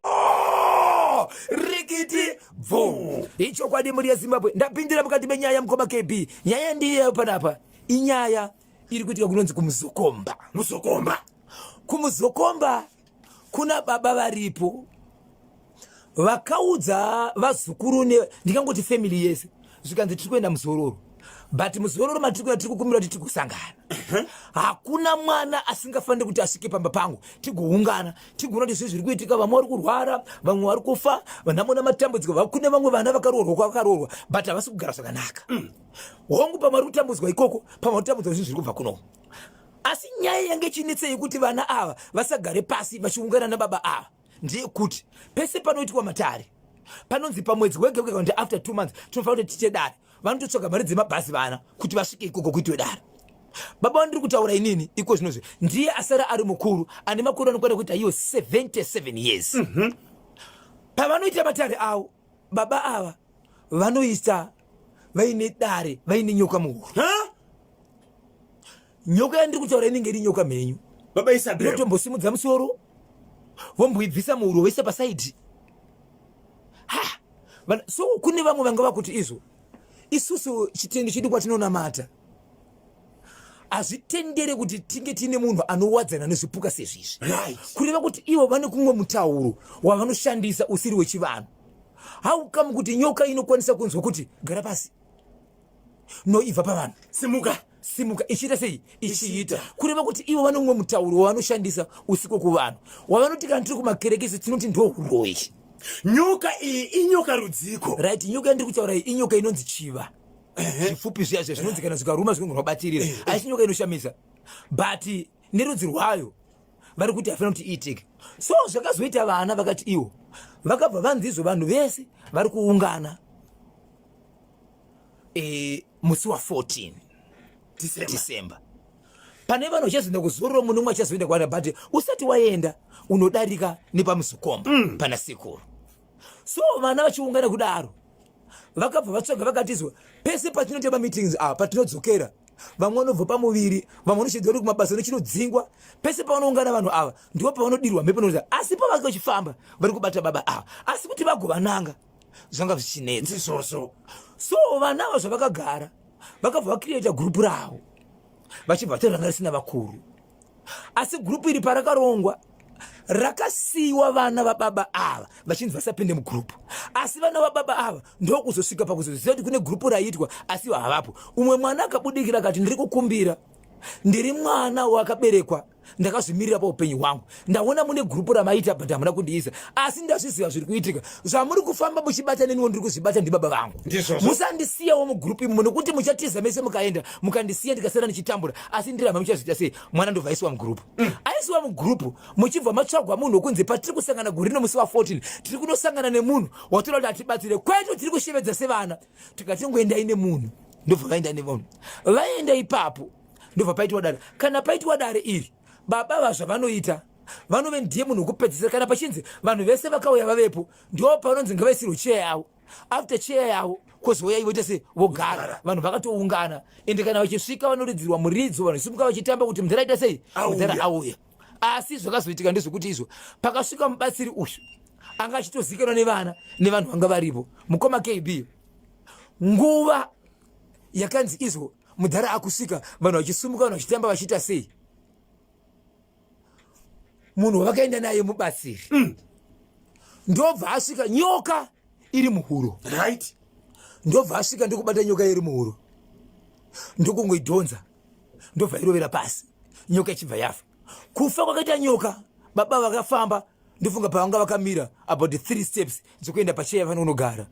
Rikiti vu icho kwadi muri yaZimbabwe ndapindira mukati menyaya mukoma KB. Nyaya ndiyo panapa inyaya iri kuitika kunonzi kumuzokomba kuna baba varipo vakaudza vazukuru ndingangoti family yese zvikanzi tiri kuenda muzororo but muzororo matiri kukumbira kuti tiri kusangana. Hakuna mwana asingafaniri kuti asvike pamba pangu tigoungana tigoona kuti zviri kuitika. Vamwe vari kurwara, vamwe vari kufa, vanamona matambudziko. Kune vamwe vana vakaroorwa but havasi kugara zvakanaka. Hongu pamari kutambudzwa ikoko pamari kutambudzwa zviri kubva kuno. Asi nyaya yange chinetsei kuti vana ava vasagare pasi vachiungana nababa ava ndeyekuti pese panoitwa matare panonzi pamwedzi wega kuti after 2 months tinofanira kuti tiche dare. Vanototsvaga mari dzemabhazi vana kuti vasvike ikoko kuitwe dare. Baba wandiri kutaura inini iko zvinozve ndiye asara ari mukuru ane makore anokwana kuti aiyo 77 years. Pavanoita matare avo baba ava vanoisa vaine dare vaine nyoka muhuro. Nyoka yandiri kutaura inenge iri nyoka mhenyu. Baba Isabel inotombosimudza musoro vomboibvisa muhuro wese pasaidhi. So kune vamwe vanga vakuti izvo isusu chitendo chedu kwatinonamata azvitendere kuti tinge tine munhu anowadzana nezvipuka sezvizvi. Kureva kuti ivo vane kumwe mutauro wavanoshandisa usiri wechivanhu. How come kuti nyoka inokwanisa kunzwa kuti gara pasi noibva pavanhu simuka ichiita sei ichiita. Kureva kuti ivo vane umwe mutauro wavanoshandisa usiko kuvanhu wavanoti kana tiri kumakerekezi tinoti ndo uroyi. Nyoka iyi inyoka rudziko. Right, nyoka yandiri kutaura iyi inyoka inonzi chiva. chifupi zviya zvinonzi kana zvikaruma zvinongobatirira asi nyoka inoshamisa but nerudzi rwayo vari kuti hafana kuti iitike. So zvakazoita vana vakati iwo vakabva vanzizvo vanhu vese vari kuungana musi wa 14 December. Pane vanhu vachazoenda kuzororo munhu umwe achazoenda kwana but usati waenda unodarika nepamuzikomba pana sekuru. So vana vachiungana kudaro vakabva vatsvaga vakatizwa pese patinotema meetings patinodzokera vamwe vanobva pamuviri vamwe vanochidzwa kumabasa nechinodzingwa pese pavanoungana vanhu ava ndipo pavanodirwa mhepo nokuti asi pavanga vachifamba vari kubata baba ava asi kuti vagovananga zvanga zvichinetsa izvozvo. so vana ava zvavakagara vakabva vakrieta gurupu ravo vachibva vatoranga risina vakuru asi gurupu iri parakarongwa rakasiyiwa vana vababa ava vachinzi vasapinde mugurupu asi vana vababa ava ndokuzosvika pakuzoziva kuti kune gurupu raitwa asiwo havapo. Umwe mwana akabudikira akati ndiri kukumbira ndiri mwana wakaberekwa ndakazvimirira paupenyu hwangu ndaona mune gurupu ramaita but hamuna kundiisa asi ndazviziva zviri kuitika zvamuri kufamba muchibata neniwo ndiri kuzvibata ndi baba vangu musandisiyawo mugurupu imomo nekuti muchatiza mese mukaenda mukandisiya ndikasara ndichitambura asi ndiramba muchazviita sei mwana ndobva aisiwa mugurupu aisiwa mugurupu muchibva matsvagwa munhu wokunzi patiri kusangana gori rino musi wa 14 tiri kunosangana nemunhu watoda kuti atibatsire kwetu tiri kushevedza sevana tikati ngoendai nemunhu ndobva vaenda nemunhu vaenda ipapo ndobva paitwa dare kana paitwa dare iri baba vazvavanoita vanove ndiye munhu wekupedzisira kana pachinzi vanhu vese vakauya vavepo ndiwo panonzi ngavaisirwe cheya yavo after cheya yavo kwozouya ivoita se vogara vanhu vakatoungana ende kana vachisvika vanoridzirwa muridzo vanhu simuka vachitamba kuti mudhara aita sei mudhara auya asi zvakazoitika ndezvekuti izvo pakasvika mubatsiri uyu anga achitozikanwa nevanhu vanga varipo mukoma KB nguva yakanzi izvo mudhara akusvika vanhu vachisumuka vanhu vachitamba vachiita sei munhu wakaenda naye mubatsiri ndobva asvika nyoka iri muhuro Right. ndobva asvika ndokubata nyoka iri muhuro ndokungoidhonza ndobva irovera pasi nyoka ichibva yafa. Kufa kwakaita nyoka baba vakafamba ndofunga pavanga vakamira about 3 steps dzekuenda pacheya vanonogara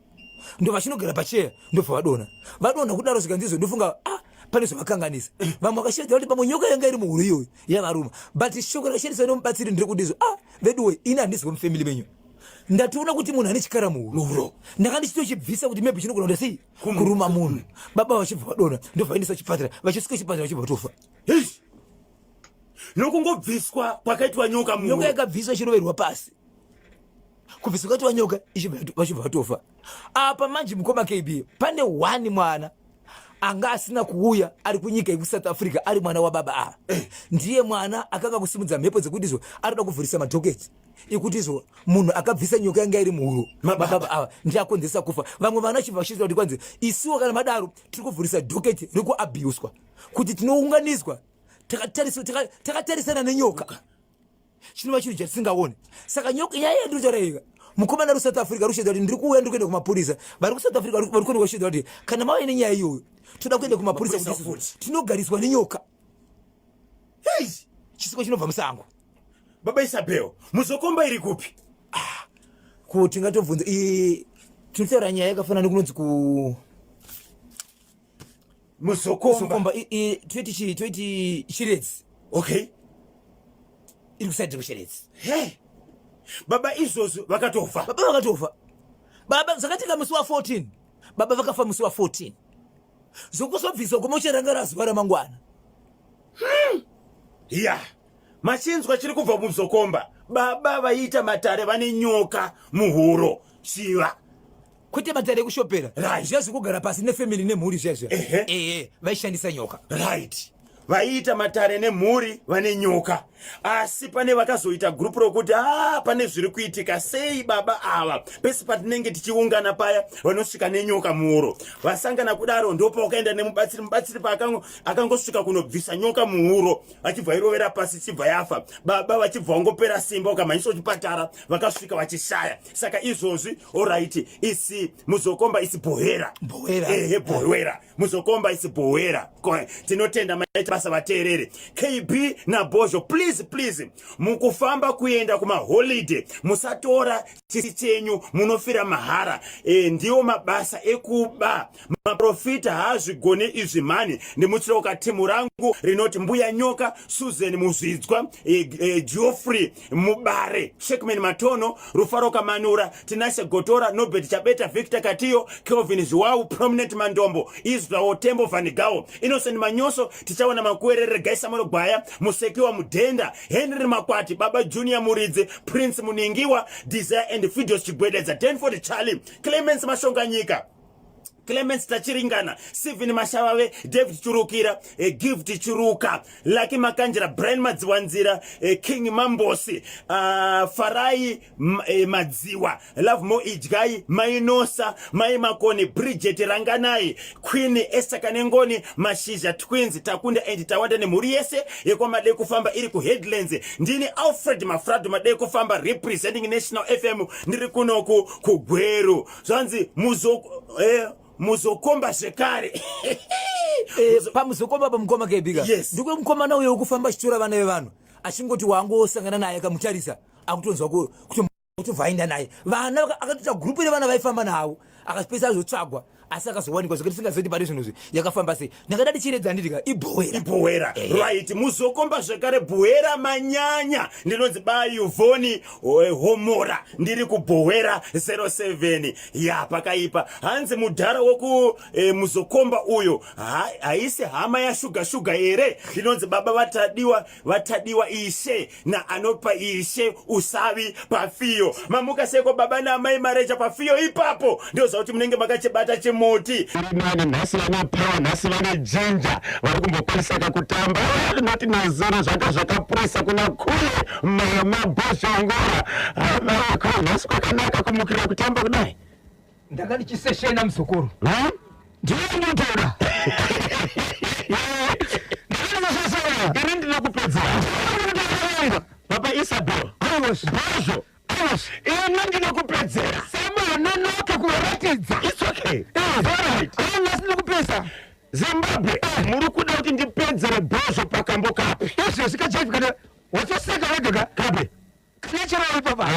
ndo vachinogara pacheya ndobva vadona kudaro zvikanzizvo ndofunga pane zvavakanganisa vamwe vakashevedza kuti pamwe nyoka yanga iri muhuro iyoyo yavaruma but shoko rakashandiswa nemubatsiri ndiri kudizvo veduwe ini handisi mufamily menyu ndationa kuti munhu ane chikara muhuro ndakandichitochibvisa kuti maybe chinogona kuda sei kuruma munhu baba vachibva vadona ndobva vaendesa chipatara vachisvika chipatara vachibva tofa nokungobviswa kwakaitwa nyoka muhuro. Nyoka yakabviswa chiroverwa pasi kubviswa kwakaitwa nyoka vachibva vatofa. Apa manje mukoma KB pane 1 mwana anga asina kuuya ari kunyika yeku-South Africa ari mwana wababa ava ndiye mwana akanga kusimudza mhepo dzekutizo arida kuvhurisa madhoketi ekutizo munhu akabvisa nyoka yanga iri muhuro mababa ava ndiye akonzesa kufa. Vamwe vana chibva vachizwa kuti kwanzi isiwo kana madaro tiri kuvhurisa dhoketi rekuabhuswa kuti tinounganiswa takatarisana nenyoka chinova chinhu chatisingaone saka nyoka yayedu charaiga mukomana ru South Africa rushedza kuti ndiri kuuya ndikuenda kumapurisa vari ku South Africa vari kuenda kushedza kuti kana mauya nenyaya iyoyo toda kuenda kumapurisa kuti tinogariswa nenyoka chisiko chinobva musango. Baba Isabel muzokomba iri kupi kuti ngatobvunza tinotaura nyaya yakafanana nekunonzi ku muzokomba toiti Shiredzi. Okay iri kusaidza kuShiredzi. Baba izvozvo vakatofa. Baba vakatofa. Baba zvakatika musi wa 14 baba vakafa musi wa 14 zokuzobviswa kumocheranga zuva ramangwana. Machinzwa chiri kubva muzokomba baba vaita matare vane nyoka muhuro shiva kwete matare ekushopera zviyazi kugara pasi nefamily nemhuri zvezvo vaishandisa nyoka right vaita matare nemhuri vane nyoka asi pane vakazoita gurupu rokuti pane zviri kuitika sei baba ava pesi patinenge tichiungana paya vanosvika nenyoka muhuro vasangana kudaro ndopa wakaenda nemubatsiri paakangosvika kunobvisa nyoka muhuro vachibva irovera pasi chibva yafa baba vachibva vangopera simba ukamhanyiswa chipatara vakasvika vachishaya saka izvozvi alright isi muzokomba isi bhohera muzokomba isi bhohera tinotenda maita basa vateerere KB naBozho please mukufamba kuenda kumaholiday musatora chisi chenyu munofira mahara ndiwo mabasa ekuba maprofita haazvigoni izvi mhani. Ndimutsiroka timu rangu rinoti Mbuya Nyoka, Susan Muzvidzwa, Geoffrey Mubare, Shekman Matono, Rufaro Kamanura, Tinashe Gotora, Nobet Chabeta, Victor Katiyo, Kelvin Zhuau, Prominent Mandombo, Israel Tembo Vanigao, Innocent Manyoso, Tichawana Makwere, Gaisa Monogwaya, Musekiwa Mudenda, Henry Makwati, Baba Junior Muridze, Prince Muningiwa, Desire and Fidios Chibwedeza, Denford Charlie, Clemens Mashonganyika, Clemens Tachiringana, Stephen Mashawave, David Churukira, Gift Churuka, Lucky Makanjira, Brian Madziwanzira, King Mambosi, Farai Madziwa, Love Mo Ijgai, Mainosa, Makoni, Bridget Ranganai, Queen Esther Kanengoni, Mashija Twins, Takunda and Tawanda Muriese, Yekoma Deko Famba Iriku Headlands, Ndini Alfred Mafrado Madeko Famba representing National FM, Nirikunoku Kugweru, Zanzi Muzokomba Shekari. Pamuzokomba pamukoma kebiga. Yes. Ndiko mukoma nawe ukufamba chitora vana vevanhu. Achingoti wangu osangana naye kamutarisa. Akutonzwa kuti vainda naye. Vana akatoita group revana vaifamba nawo. Akapesa zotsvagwa. Asi akazowanikwa zvekuti singazoti pari zvinhu izvi yakafamba sei. Ndakadati chiredza nditika ibhoera. Right. Muzokomba Shekari bhoera manyanya. Ndinonzi Bayuvoni Homora. Ndiri kubhoera 07. Ya pakaipa. Hanzi mudhara woku muzokomba uyo. Haisi hama ya shuga ere. Ndinonzi baba vatadiwa ishe. Na anopa ishe usavi pafiyo. Mamuka seko baba na amai mareja pafiyo ipapo. Ndio zauti mnenge makachibata chimuti. Mani nasi vana power, nasi vana jinja. Varikumbokwalisa kakutamba. Noti nazoro zvakapurisa kuna kule. Mabosho ngora. Marako nasi kwakanaka kumukira kutamba kudai. Ndakati chiseshena msukuru. Ndiyo ndotora. Ndiri ndinokupedza. Papa Isabel. Bosho. Ina ndinokupedzera. Samana noka kuratidza. It's okay. Alright. Ndinokupedza. Zimbabwe. Muri kuda kuti ndipedzere Bosho pakambo kapi. Izvo zvikachaiva kana watoseka wega Kapi. Kachira papa.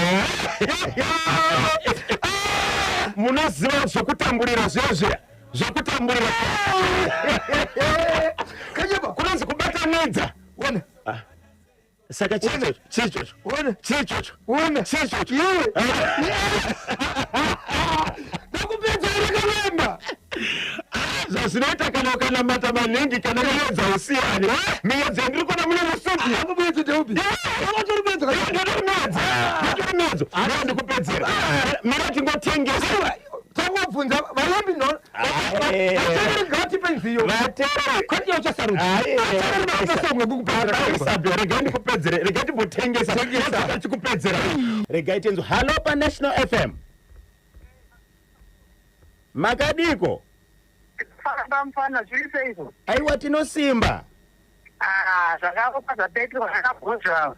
Munoziva zvokutamburira zvozvo. Zvokutamburira. Kanyapa Kunonzi kubatanidza. Ona. Saka chichocho. Ona. Chichocho. Ona. Chichocho. Iwe. Ndakupedza rekamemba. Zvazvinoita kana ukanamata maningi kana miyedza usiyani. Miyedza ndiri kuona mune musuki. Akupedza ndeupi. Akatoripedza Ndikurimedza. Ndikupedzera. Mirati ngotengesa. Takubvunza varambi no. Ngati penziyo. Kwati uchasarudzwa. Rega ndikupedzere. Rega ndibotengesa. Ndikupedzera. Rega itenzo. Hello pa National FM. Makadiko. Mfana zviri seizvo. Aiwa tinosimba. Zvakaoma zvapetwa zvakabhozva.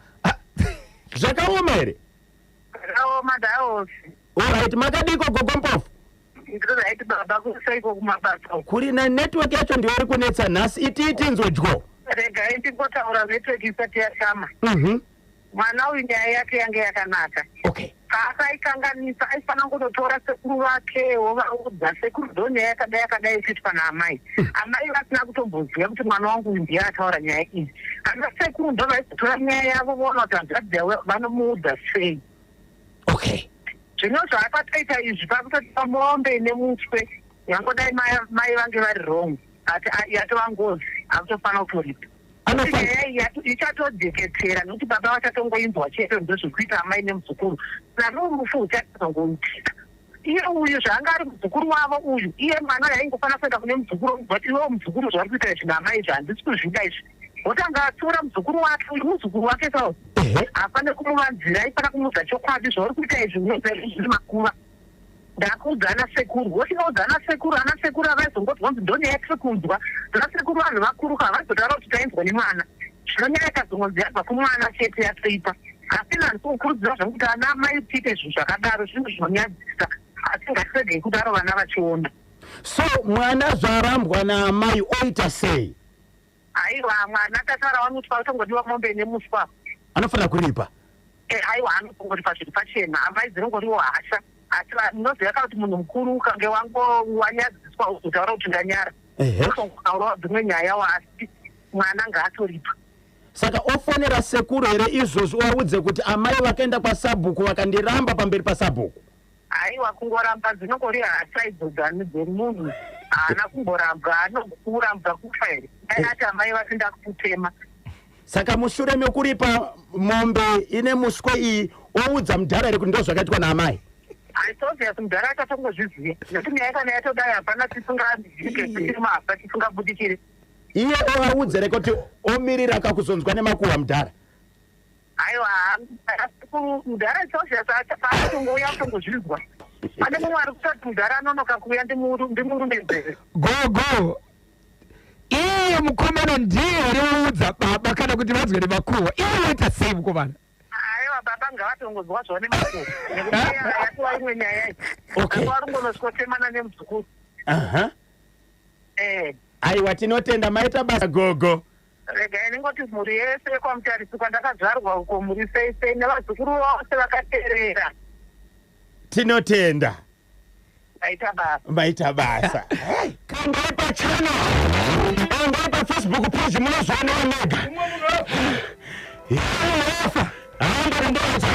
Zvakaoma here? Zvakaoma ndaosi. Alright, makadiko gogompofu. Ndinozaiti baba kuseiko kumabasa. Kurina network yacho ndiyo iri kunetsa nhasi iti nzodyo. Regai ndingotaura network isati yashama. Mwana uyu nyaya yake yange yakanaka. Okay. Asaikanganisa aifanira kundotora sekuru vake vovaudza sekuru ndo nyaya yakadai ichiitwa naamai. Amai vasina kutomboziva kuti mwana wangu ndiye ataura nyaya idzi. Ana sekuru ndo vaizotora nyaya yavo voona kuti hanzvadzi vanomuudza sei. Okay. Zvino zvaakatoita izvi pakutoti pamombe nemuswe yangodai mai vange vari wrong ati yatova ngozi akutofanira kutoripa. Ichatodeketsera nokuti baba vachatongoinzwa chete ndozvekuita amai nemuzukuru. Naro mufu uchatozongoitika. Iye uyu zvanga ari muzukuru wavo uyu, iye mwana yaingofanira kuenda kune muzukuru but iwo muzukuru zvari kuita izvi naamai izvi handisi kuzvida izvi. Wotanga atsiura muzukuru wake uyu muzukuru wake sao. Hapana kumuvanzira aifanira kumuudza chokwadi zvauri kuita izvi zviri makuva. Ndakuudza ana sekuru, wosvikaudza ana sekuru avaizongodzwa kuti ndoni yakusekunzwa. Ana sekuru vanhu vakuruka havaizotaura kuti tainzwa nemwana. Zvinonyaya ikazongonzi yabva kumwana chete yatoipa. Asi handisi kukurudzira zvangu kuti ana mai tiite zvinhu zvakadaro zvinhu zvinonyadzisa. Asi ngatisegei kudaro vana vachiona. So mwana zvarambwa naamai oita sei? Aiwa mwana akataura wanotwa utongodiwa mombe nemuswa. Anofanira kuripa. Aiwa anotongoripa zviri pachena. Amai dzinongoriwo hasha. asi ndinoziva kuti munhu mukuru ukange wanyadziswa uzotaura kuti ndanyara ukaurawa dzimwe nyaya wasi mwana ngaatoripa. Saka ofonera sekuru here izvozvo waudze kuti amai vakaenda kwaSabhuku vakandiramba pamberi paSabhuku? Aiwa, kungoramba dzinongori hasa idzo dzemunhu haana kumborambwa, anokurambwa kufa here. Ati amai vasinda kutema. Saka mushure mekuripa mombe ine muswe iyi oudza mudhara here kuti ndo zvakaitwa naamai? Aitoziva kuti mudhara achatongozviziva nekuti nyaya kana yatodai hapana tisingazvike tichiri mafa tisingabudikiri. Iye ovaudze here kuti omirira kakuzonzwa nemakuhwa mudhara? Aiwa, mudhara chozvasa paatongouya kutongozvizwa. Pane mumwe ari kutoti mudhara anonoka kuuya ndimurumedzere. Gogo, iye mukomana ndiye ariudza baba kana kuti vazwe nemakuhwa. Iye waita sei mukomana? Aiwa, baba ngavatongozwa zvavo nemakuhwa. Nekuti yatiwa imwe nyaya iyi. Varungonosikotemana nemuzukuru. Aiwa, tinotenda maita basa gogo. Regai ndingoti mhuri yese kwaMutarisi kwandakadzvarwa uko muri sei nevazukuru vose vakateerera. Tinotenda. Maita basa. Kangai pachannel, kangai paFacebook page munozvionawo nega. Hamba ndoza.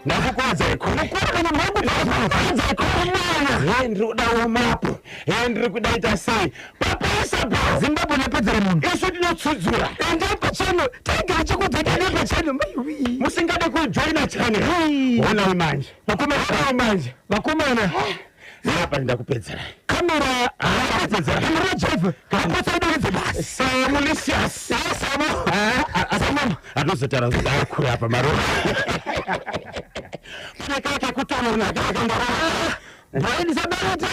Nakukwadza ikona kana mapu ndakwadza ikona. Ndinoda mapu. Ndiri kudaita sei? Papasa Zimbabwe nepedzera munhu. isu tinotsudzura. Enda pachannel, taigara chakudzaka nepachannel. Musingade kujoina channel. Ona manje. Vakomana. Apa ndakupedzera. Kamera Jeff. Kakwatsaidonze basi. Samulisius. Samu. Anozotara kuri apa maro. Kaka kutona kaka. Bani sabarata.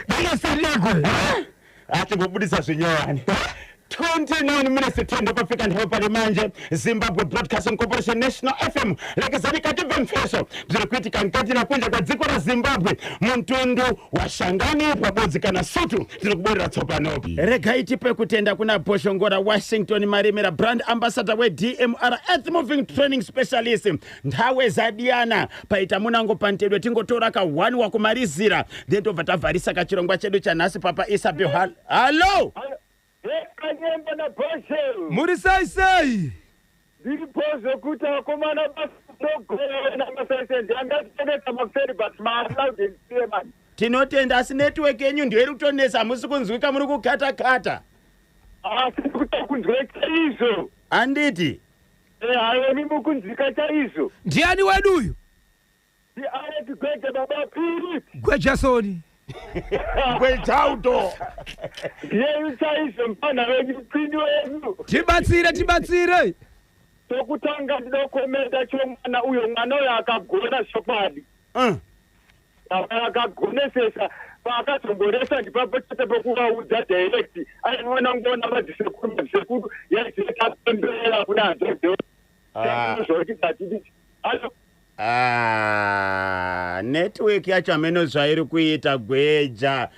Bani salego. Ati kubudisa zvinyowani. 29 minutes to 10 pafika ndipo pale manje Zimbabwe Broadcasting Corporation National FM lekezani katibe mfeso zviri kuitika mukati na kunja kwa dziko ra Zimbabwe muntundu wa Shangani pabodzi kana Sutu zviri kuborera tsopanopi. Regai tipe kutenda kuna Boshongora Washington Marimera brand ambassador we DMR Earth Moving Training Specialist nthawe zadiana paita munango pantedwe tingotora ka 1 wa kumarizira then tobva tavharisa kachirongwa chedu chanhasi papa Isabel. Hello. Kanyemba na Boshe. Muri sai. Ndiripozo kuti akomana basogora na masaisenti angateneta maferi but loud and clear man. Tinotenda asi network yenyu ndiyo iri kutonesa musi kunzwika muri kukata. Kunzwika chaizo. Anditi. Hayo ni mukunzwika chaizo. Ndiani wedu uyu? Ndi Alex Gwege baba piri. Gwejasoni. Gwejauto. Yeyu chaizo mpana wedu kwini wedu. Tibatsire. Tokutanga ndokomenda chomwana uyo mwana uyo akagona shokwadi. Akagonesesa paakatongoresa ndipapo chete pokuvaudza direct aiona ngona madzisekuru yaisitapembera kuna dzodzo. Network yacho ameno zvairi kuita Gweja.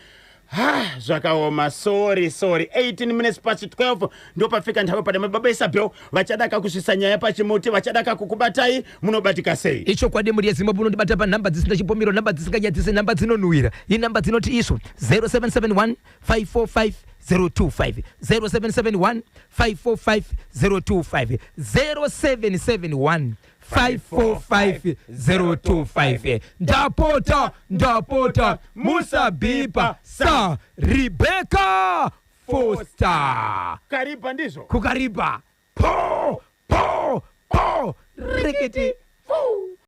Zvakaoma, sorry 18 minutes past 12 ndo pafika nthawe pade mababa Isabel vachadaka kusvisa nyaya pachimuti vachadaka kukubatai munobatika sei. Icho kwade muri yeZimbabwe unondibata pa namba dzisina chipomiro namba dzisinganyadzise namba dzinonhuhwira inamba dzinoti iso 0771 545 025 0771 545 025 0771 545 025 ndapota musabipa sa Rebecca Foster Kariba ndizo kukariba po rikiti